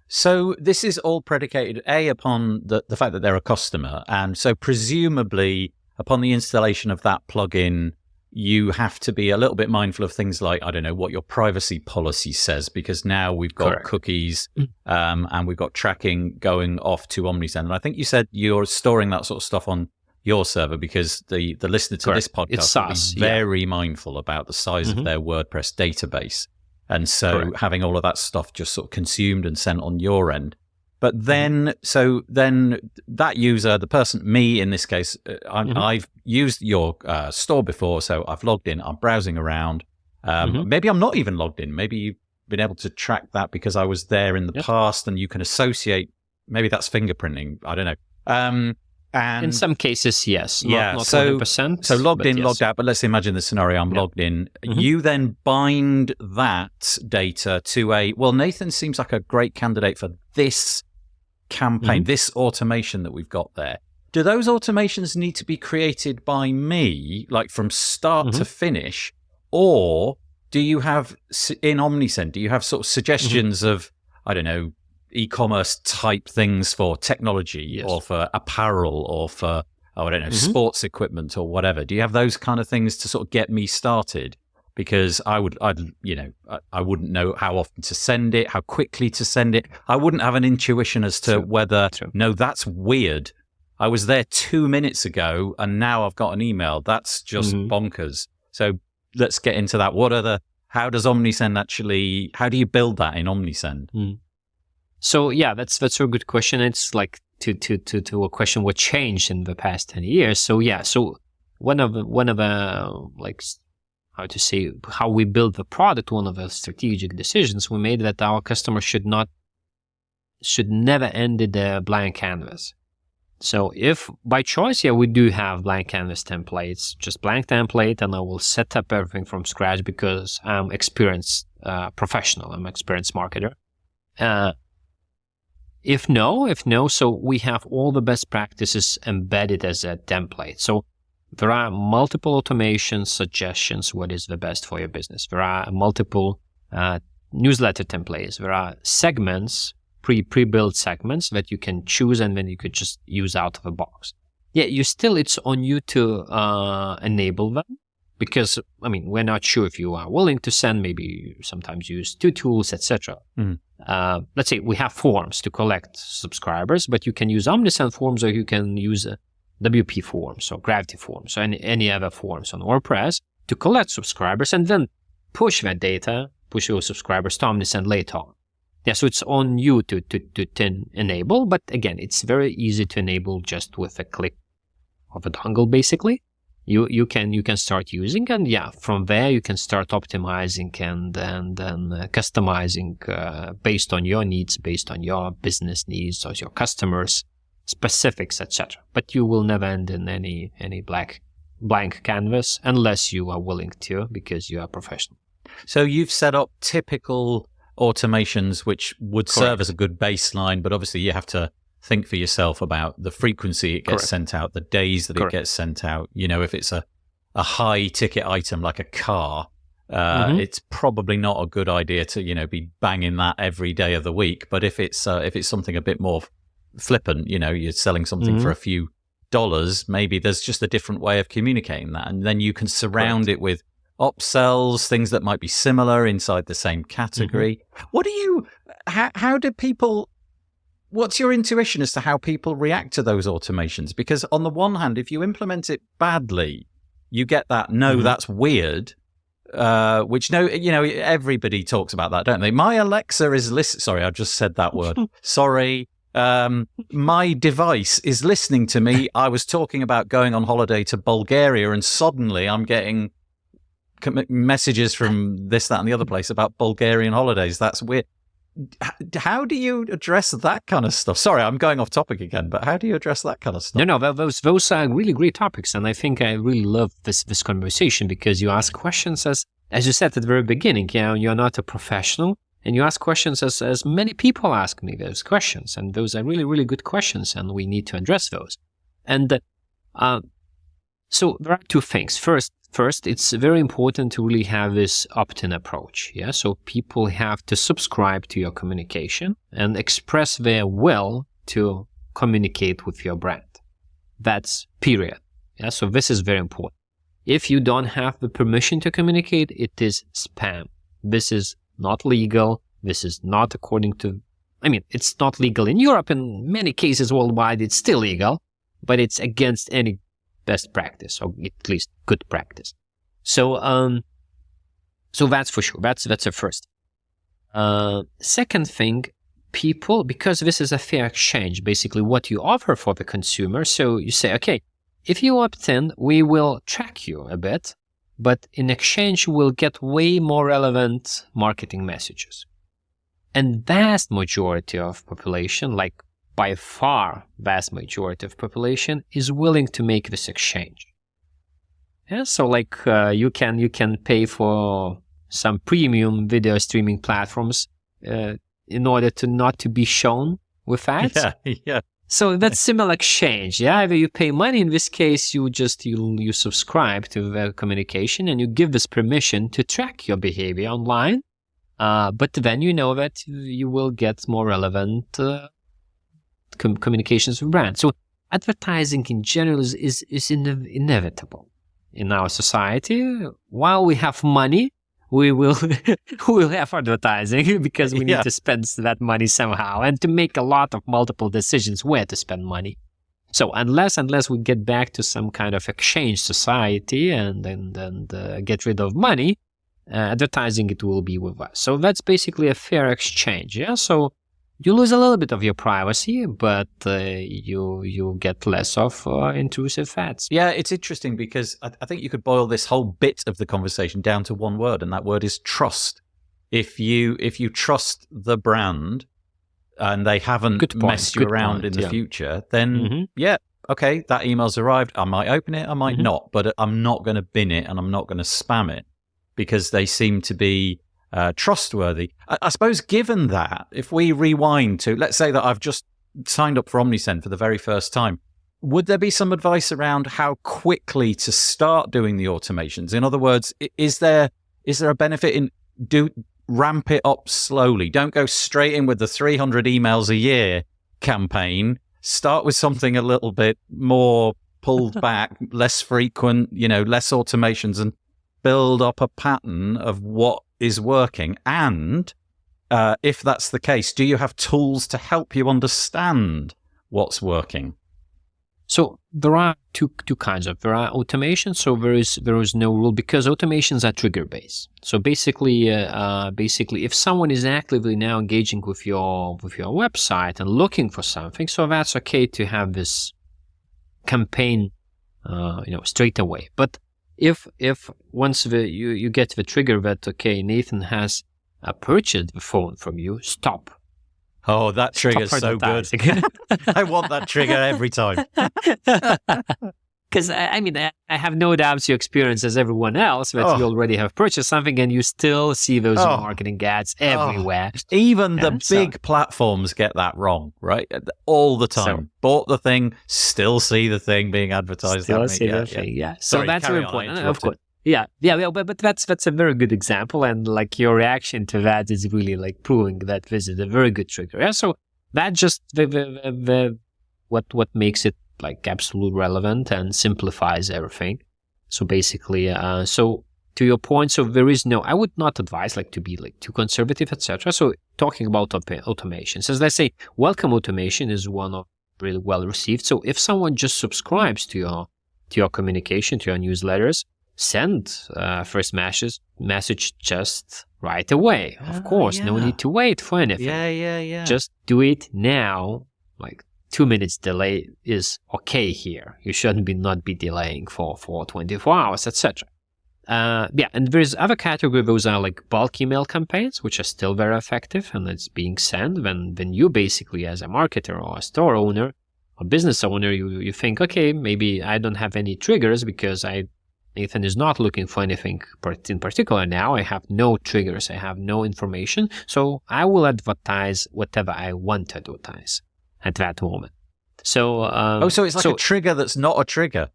Speaker 2: So this is all predicated, upon the fact that they're a customer, and so presumably upon the installation of that plugin, you have to be a little bit mindful of things like, I don't know, what your privacy policy says, because now we've got cookies and we've got tracking going off to Omnisend. And I think you said you're storing that sort of stuff on your server because the listener to this podcast will be very mindful about the size of their WordPress database. And so having all of that stuff just sort of consumed and sent on your end. But then, so then that user, the person, me in this case, I've used your store before, so I've logged in, I'm browsing around. Maybe I'm not even logged in. Maybe you've been able to track that because I was there in the past and you can associate, maybe that's fingerprinting, I don't know. And
Speaker 3: in some cases, yes. Not
Speaker 2: so
Speaker 3: 100%.
Speaker 2: So logged in, logged out, but let's imagine the scenario I'm logged in. You then bind that data to Nathan seems like a great candidate for this campaign, this automation that we've got there. Do those automations need to be created by me, like from start to finish, or do you have, in Omnisend, do you have sort of suggestions of, I don't know, e-commerce type things for technology or for apparel or for, I don't know, sports equipment or whatever? Do you have those kind of things to sort of get me started? Because I wouldn't know how often to send it, how quickly to send it. I wouldn't have an intuition as to whether, no, that's weird. I was there 2 minutes ago and now I've got an email. That's just bonkers. So let's get into that. How does Omnisend actually, how do you build that in Omnisend?
Speaker 3: So that's a good question. It's like to a question what changed in the past 10 years. So so one of the like, how to say, how we build the product, one of the strategic decisions we made that our customer should never end a blank canvas. So if by choice, we do have blank canvas templates, just blank template, and I will set up everything from scratch because I'm experienced professional, I'm experienced marketer. If no, so we have all the best practices embedded as a template. So there are multiple automation suggestions, what is the best for your business. There are multiple newsletter templates. There are segments, pre-built segments that you can choose and then you could just use out of the box. It's on you to enable them because, we're not sure if you are willing to send, maybe you sometimes use 2 tools, etc. Let's say we have forms to collect subscribers, but you can use Omnisend forms or you can use WP Forms or Gravity Forms or any other forms on WordPress to collect subscribers and then push that data, push those subscribers to Omnisend later on. Yeah, so it's on you to enable, but again, it's very easy to enable just with a click of a dongle, basically. You can start using, and yeah, from there you can start optimizing and then customizing based on your needs, based on your business needs or your customers' specifics, etc. But you will never end in any blank canvas unless you are willing to, because you are professional.
Speaker 2: So you've set up typical automations which would serve as a good baseline, but obviously you have to think for yourself about the frequency it gets sent out, the days that it gets sent out. You know, if it's a high ticket item like a car, it's probably not a good idea to, you know, be banging that every day of the week. But if it's something a bit more flippant, you know, you're selling something for a few dollars, maybe there's just a different way of communicating that, and then you can surround it with upsells, things that might be similar inside the same category. How do people, what's your intuition as to how people react to those automations? Because on the one hand, if you implement it badly, you get that, that's weird, which everybody talks about that, don't they? My Alexa is sorry, I just said that word. Sorry. My device is listening to me. I was talking about going on holiday to Bulgaria, and suddenly I'm getting messages from this, that, and the other place about Bulgarian holidays. That's weird. How do you address that kind of stuff? Sorry, I'm going off topic again, but how do you address that kind of stuff?
Speaker 3: No, those are really great topics, and I think I really love this conversation because you ask questions as you said at the very beginning. You know, you're not a professional, and you ask questions as many people ask me those questions, and those are really, really good questions, and we need to address those. And so there are two things. First, it's very important to really have this opt-in approach. Yeah, so people have to subscribe to your communication and express their will to communicate with your brand. That's period. Yeah, so this is very important. If you don't have the permission to communicate, it is spam. This is not legal. This is not according to, it's not legal in Europe. In many cases worldwide, it's still legal, but it's against any best practice, or at least good practice. So that's for sure. That's the first. Second thing, people, because this is a fair exchange, basically what you offer for the consumer. So you say, okay, if you opt in, we will track you a bit, but in exchange, we'll get way more relevant marketing messages. And vast majority of population, like by far vast majority of population, is willing to make this exchange. Yeah, so like you can pay for some premium video streaming platforms in order to not to be shown with ads.
Speaker 2: Yeah.
Speaker 3: So that's similar exchange. Yeah, either you pay money. In this case, you subscribe to their communication and you give this permission to track your behavior online. But then you know that you will get more relevant communications with brands. So advertising in general is inevitable in our society. While we have money, we will have advertising because we need to spend that money somehow and to make a lot of multiple decisions where to spend money. So unless we get back to some kind of exchange society and get rid of money, advertising, it will be with us. So that's basically a fair exchange. Yeah. So you lose a little bit of your privacy, but you get less of intrusive ads.
Speaker 2: Yeah, it's interesting because I think you could boil this whole bit of the conversation down to one word, and that word is trust. If you trust the brand and they haven't messed you around in the future, then okay, that email's arrived. I might open it, I might not, but I'm not going to bin it and I'm not going to spam it because they seem to be trustworthy. I suppose given that, if we rewind to, let's say that I've just signed up for Omnisend for the very first time, would there be some advice around how quickly to start doing the automations? In other words, is there a benefit in ramp it up slowly? Don't go straight in with the 300 emails a year campaign. Start with something a little bit more pulled back, less frequent, less automations, and build up a pattern of what is working. And if that's the case, do you have tools to help you understand what's working?
Speaker 3: So there are two kinds of. There are automations. So there is no rule because automations are trigger based. So basically, if someone is actively now engaging with your website and looking for something, so that's okay to have this campaign, straight away. But if once you get the trigger that okay, Nathan has purchased the phone from you, stop.
Speaker 2: Oh, that trigger's so good. I want that trigger every time.
Speaker 3: Because, I have no doubts you experience as everyone else that you already have purchased something and you still see those marketing ads everywhere.
Speaker 2: Even the big platforms get that wrong, right? All the time. So, bought the thing, still see the thing being advertised.
Speaker 3: Still see the thing, yeah. So
Speaker 2: sorry,
Speaker 3: that's very important. Of course. Yeah, but that's a very good example, and like your reaction to that is really like proving that this is a very good trigger. Yeah, so that just what makes it like absolute relevant and simplifies everything. So basically, so to your point, so there is no. I would not advise like to be like too conservative, etc. So talking about automations, as I say, welcome automation is one of really well received. So if someone just subscribes to your communication, to your newsletters, send first message just right away. Of course, no need to wait for anything.
Speaker 2: Yeah.
Speaker 3: Just do it now. Like 2 minutes delay is okay here. You shouldn't not be delaying for 24 hours, etc. And there's other category. Those are like bulk email campaigns, which are still very effective, and it's being sent when you basically, as a marketer or a store owner or business owner, you think, okay, maybe I don't have any triggers because Nathan is not looking for anything in particular now. I have no triggers. I have no information. So I will advertise whatever I want to advertise at that moment. So
Speaker 2: so it's like a trigger that's not a trigger.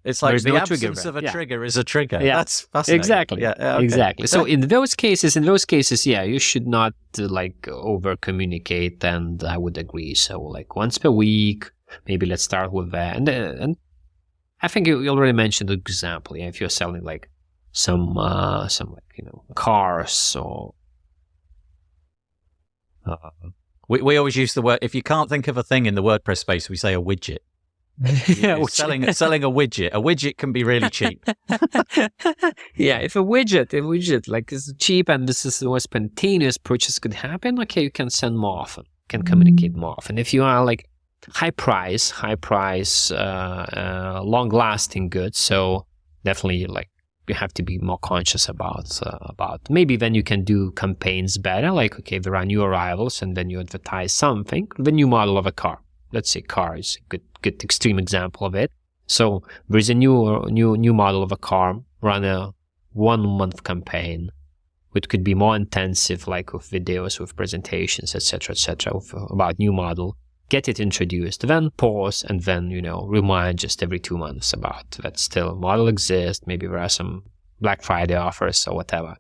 Speaker 2: It's like the absence of a trigger is a trigger.
Speaker 3: Yeah.
Speaker 2: That's fascinating.
Speaker 3: Exactly.
Speaker 2: Okay.
Speaker 3: Exactly. So in those cases, yeah, you should not like over communicate. And I would agree. So like once per week, maybe let's start with that. And I think you already mentioned the example. Yeah, if you're selling like some cars or
Speaker 2: we always use the word. If you can't think of a thing in the WordPress space, we say a widget. selling a widget. A widget can be really cheap.
Speaker 3: Yeah, if a widget like is cheap and this is where spontaneous purchase could happen, okay, you can send more often, can communicate more often. If you are like high price, long-lasting goods. So definitely, like you have to be more conscious about. Maybe then you can do campaigns better. Like okay, there are new arrivals, and then you advertise something, the new model of a car. Let's say car is a good extreme example of it. So there is a new model of a car. Run a 1 month campaign, which could be more intensive, like with videos, with presentations, etc., about new model. Get it introduced, then pause, and then, remind just every 2 months about that still model exists. Maybe there are some Black Friday offers or whatever,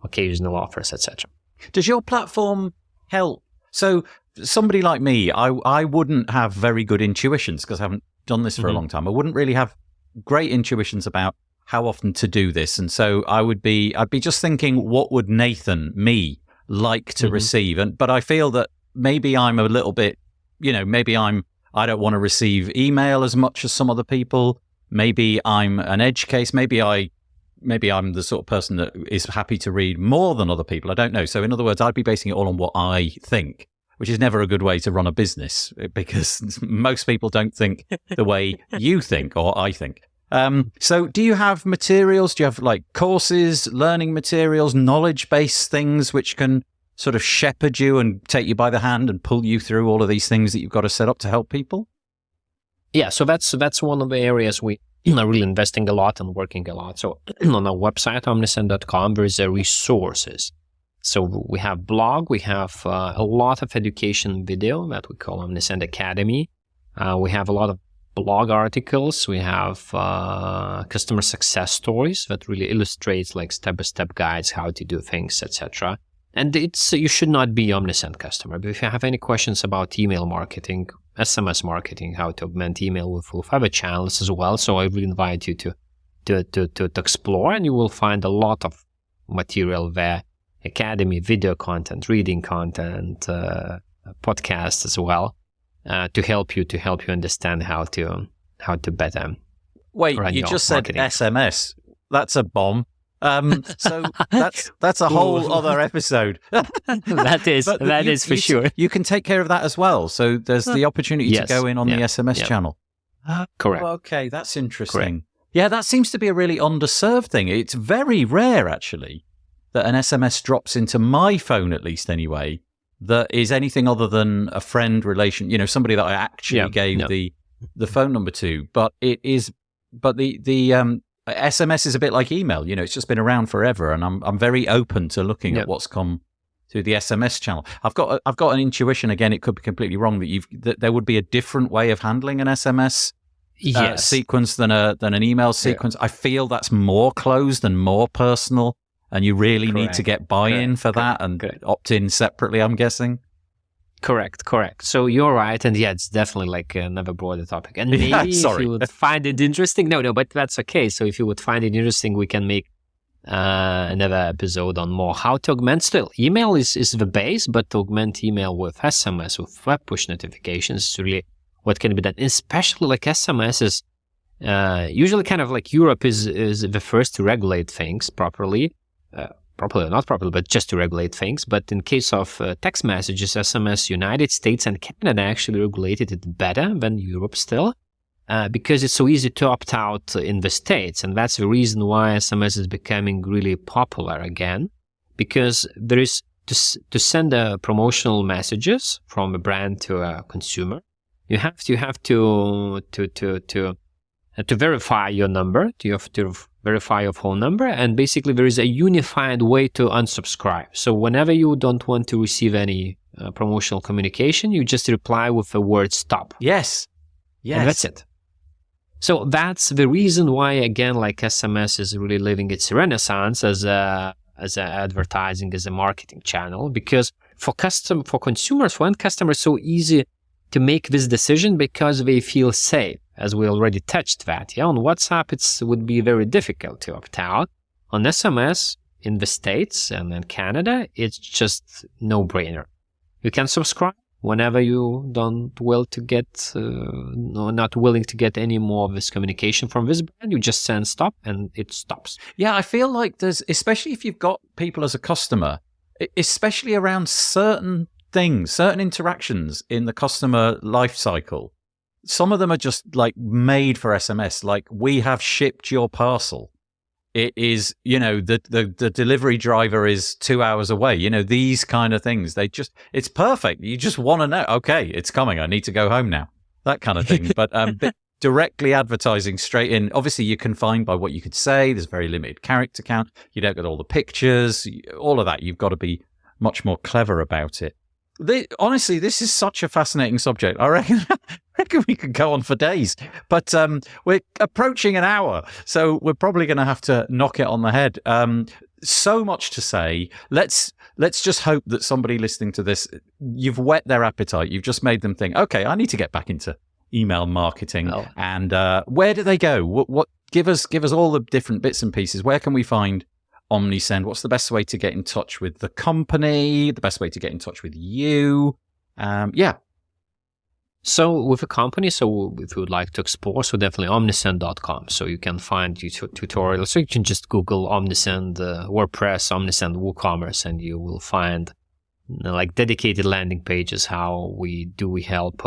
Speaker 3: occasional offers, etc.
Speaker 2: Does your platform help? So somebody like me, I wouldn't have very good intuitions because I haven't done this for a long time. I wouldn't really have great intuitions about how often to do this. And so I'd be just thinking, what would Nathan, me, like to receive? But I feel that maybe I'm a little bit, I don't want to receive email as much as some other people. Maybe I'm an edge case. Maybe I'm the sort of person that is happy to read more than other people. I don't know. So in other words, I'd be basing it all on what I think, which is never a good way to run a business because most people don't think the way you think or I think. So do you have materials? Do you have like courses, learning materials, knowledge-based things which can sort of shepherd you and take you by the hand and pull you through all of these things that you've got to set up to help people?
Speaker 3: Yeah, so that's one of the areas we are really investing a lot and working a lot. So on our website, omnisend.com, there is resources. So we have blog, we have a lot of education video that we call Omnisend Academy. We have a lot of blog articles. We have customer success stories that really illustrates like step-by-step guides, how to do things, etc. And you should not be Omnisend customer. But if you have any questions about email marketing, SMS marketing, how to augment email with other channels as well, so I really invite you to explore, and you will find a lot of material there. Academy, video content, reading content, podcasts as well. to help you understand how to better.
Speaker 2: Wait,
Speaker 3: run
Speaker 2: you
Speaker 3: your
Speaker 2: just said
Speaker 3: marketing.
Speaker 2: SMS. That's a bomb. So that's a whole other episode.
Speaker 3: that is for sure.
Speaker 2: You can take care of that as well. So there's the opportunity to go in on the SMS channel.
Speaker 3: Correct.
Speaker 2: Okay, that's interesting.
Speaker 3: Correct.
Speaker 2: Yeah, that seems to be a really underserved thing. It's very rare, actually, that an SMS drops into my phone, at least anyway, that is anything other than a friend relation, somebody that I actually gave the phone number to. But the SMS is a bit like email. It's just been around forever, and I'm very open to looking at what's come through the SMS channel. I've got an intuition, again, it could be completely wrong, that there would be a different way of handling an SMS sequence than an email sequence. I feel that's more closed and more personal, and you really need to get buy-in for that and opt in separately, I'm guessing.
Speaker 3: Correct. So you're right, and it's definitely like another broader topic. And maybe if you would find it interesting, no, but that's okay. So if you would find it interesting, we can make another episode on more how to augment. Still, email is the base, but to augment email with SMS, with web push notifications, is really what can be done. Especially like SMS is usually kind of like Europe is the first to regulate things properly. Properly or not properly, but just to regulate things. But in case of text messages, SMS, United States and Canada actually regulated it better than Europe still, because it's so easy to opt out in the States. And that's the reason why SMS is becoming really popular again, because there is to send promotional messages from a brand to a consumer, you have to verify your number. You have to verify your phone number, and basically there is a unified way to unsubscribe. So whenever you don't want to receive any promotional communication, you just reply with the word stop.
Speaker 2: Yes.
Speaker 3: And that's it. So that's the reason why, again, like SMS is really living its renaissance as a advertising, as a marketing channel, because for consumers, for end customers, so easy to make this decision because they feel safe. As we already touched that, on WhatsApp, it would be very difficult to opt out. On SMS, in the States and in Canada, it's just no-brainer. You can subscribe whenever you not willing to get any more of this communication from this brand. You just send stop, and it stops.
Speaker 2: Yeah, I feel like there's, especially if you've got people as a customer, especially around certain things, certain interactions in the customer life cycle. Some of them are just like made for SMS, like we have shipped your parcel. It is, the delivery driver is 2 hours away. These kind of things, it's perfect. You just want to know, okay, it's coming. I need to go home now. That kind of thing. But directly advertising straight in, obviously you're confined by what you could say. There's very limited character count. You don't get all the pictures, all of that. You've got to be much more clever about it. Honestly, this is such a fascinating subject. I reckon we could go on for days, but we're approaching an hour, so we're probably going to have to knock it on the head. So much to say. Let's just hope that somebody listening to this, you've whet their appetite. You've just made them think, okay, I need to get back into email marketing. Oh. And where do they go? What give us all the different bits and pieces. Where can we find Omnisend? What's the best way to get in touch with the company? The best way to get in touch with you?
Speaker 3: So with a company, if you would like to explore, so definitely omnisend.com. So you can find tutorials. So you can just Google Omnisend WordPress, Omnisend WooCommerce, and you will find like dedicated landing pages how we help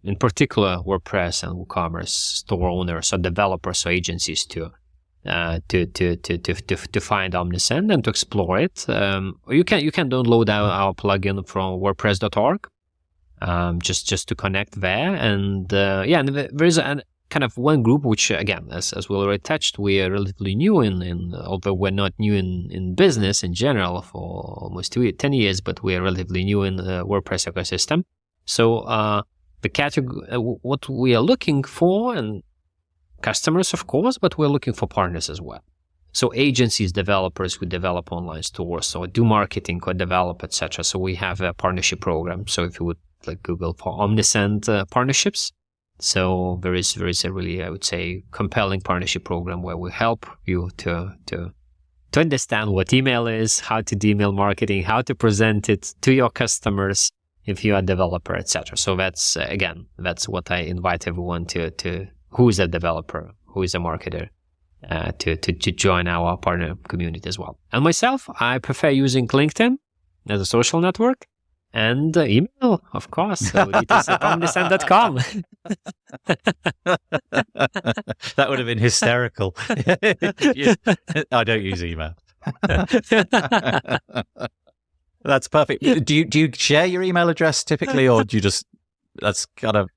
Speaker 3: in particular WordPress and WooCommerce store owners or developers or agencies to find Omnisend and to explore it. You can download our plugin from WordPress.org. Just to connect there, and there is a kind of one group which, again, as we already touched, we are relatively new in although we're not new in business in general for almost 10 years, but we are relatively new in the WordPress ecosystem. So the category, what we are looking for, and customers, of course, but we're looking for partners as well. So agencies, developers who develop online stores or do marketing or develop, etc. So we have a partnership program. So if you would like Google for Omnisend partnerships. So there is a really, I would say, compelling partnership program where we help you to understand what email is, how to do email marketing, how to present it to your customers, if you are a developer, etc. So that's what I invite everyone to who is a developer, who is a marketer, to join our partner community as well. And myself, I prefer using LinkedIn as a social network, and email, of course, so rytis@omnisend.com.
Speaker 2: That would have been hysterical. I don't use email. That's perfect. Do you share your email address typically, or do you just, that's a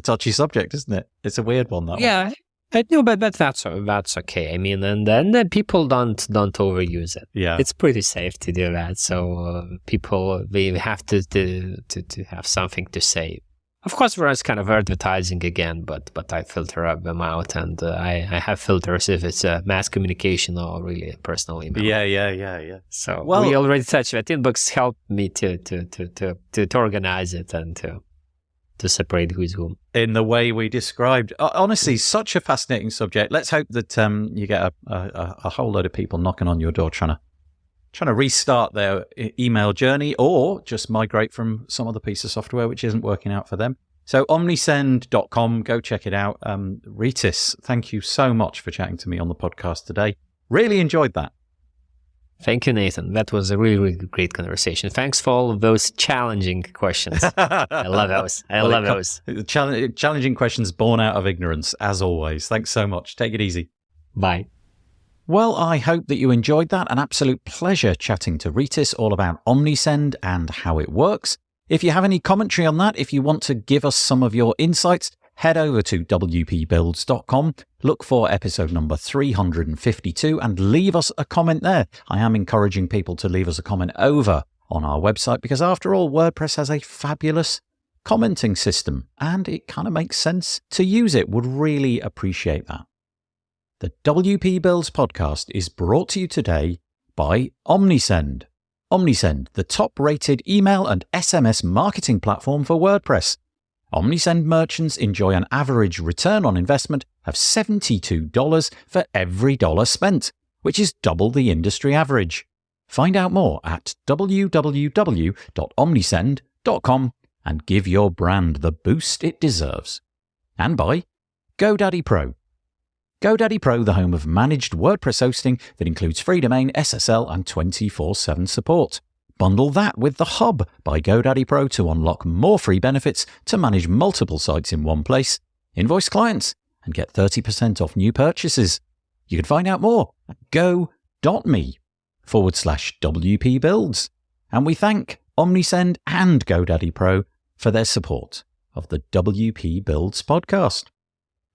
Speaker 2: touchy subject, isn't it? It's a weird one, that one.
Speaker 3: No, but that's okay. I mean, and then people don't overuse it.
Speaker 2: Yeah,
Speaker 3: it's pretty safe to do that. So people, they have to have something to say. Of course, for us, kind of advertising again, but I filter them out, and I have filters if it's a mass communication or really a personal email.
Speaker 2: Yeah.
Speaker 3: So we already touched that. Inbox helped me to organize it and to separate who's whom.
Speaker 2: In the way we described. Honestly, such a fascinating subject. Let's hope that you get a whole load of people knocking on your door trying to restart their email journey, or just migrate from some other piece of software which isn't working out for them. So omnisend.com, go check it out. Rytis, thank you so much for chatting to me on the podcast today. Really enjoyed that.
Speaker 3: Thank you, Nathan. That was a really, really great conversation. Thanks for all of those challenging questions. I love those. I love those.
Speaker 2: Challenging questions born out of ignorance, as always. Thanks so much. Take it easy.
Speaker 3: Bye.
Speaker 2: Well, I hope that you enjoyed that. An absolute pleasure chatting to Rytis all about Omnisend and how it works. If you have any commentary on that, if you want to give us some of your insights, head over to wpbuilds.com, look for episode number 352 and leave us a comment there. I am encouraging people to leave us a comment over on our website because after all, WordPress has a fabulous commenting system and it kind of makes sense to use it. Would really appreciate that. The WP Builds podcast is brought to you today by Omnisend. Omnisend, the top-rated email and SMS marketing platform for WordPress. Omnisend merchants enjoy an average return on investment of $72 for every dollar spent, which is double the industry average. Find out more at www.omnisend.com and give your brand the boost it deserves. And by GoDaddy Pro. GoDaddy Pro, the home of managed WordPress hosting that includes free domain, SSL, and 24/7 support. Bundle that with the Hub by GoDaddy Pro to unlock more free benefits to manage multiple sites in one place, invoice clients, and get 30% off new purchases. You can find out more at go.me/WP Builds. And we thank Omnisend and GoDaddy Pro for their support of the WP Builds podcast.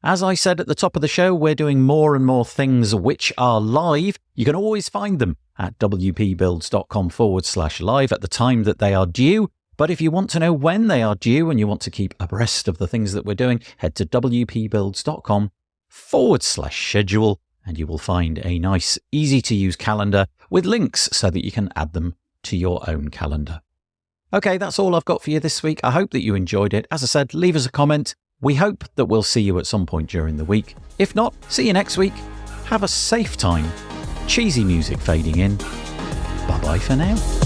Speaker 2: As I said at the top of the show, we're doing more and more things which are live. You can always find them at wpbuilds.com/live at the time that they are due. But if you want to know when they are due and you want to keep abreast of the things that we're doing, head to wpbuilds.com/schedule and you will find a nice, easy to use calendar with links so that you can add them to your own calendar. Okay, that's all I've got for you this week. I hope that you enjoyed it. As I said, leave us a comment. We hope that we'll see you at some point during the week. If not, see you next week. Have a safe time. Cheesy music fading in. Bye-bye for now.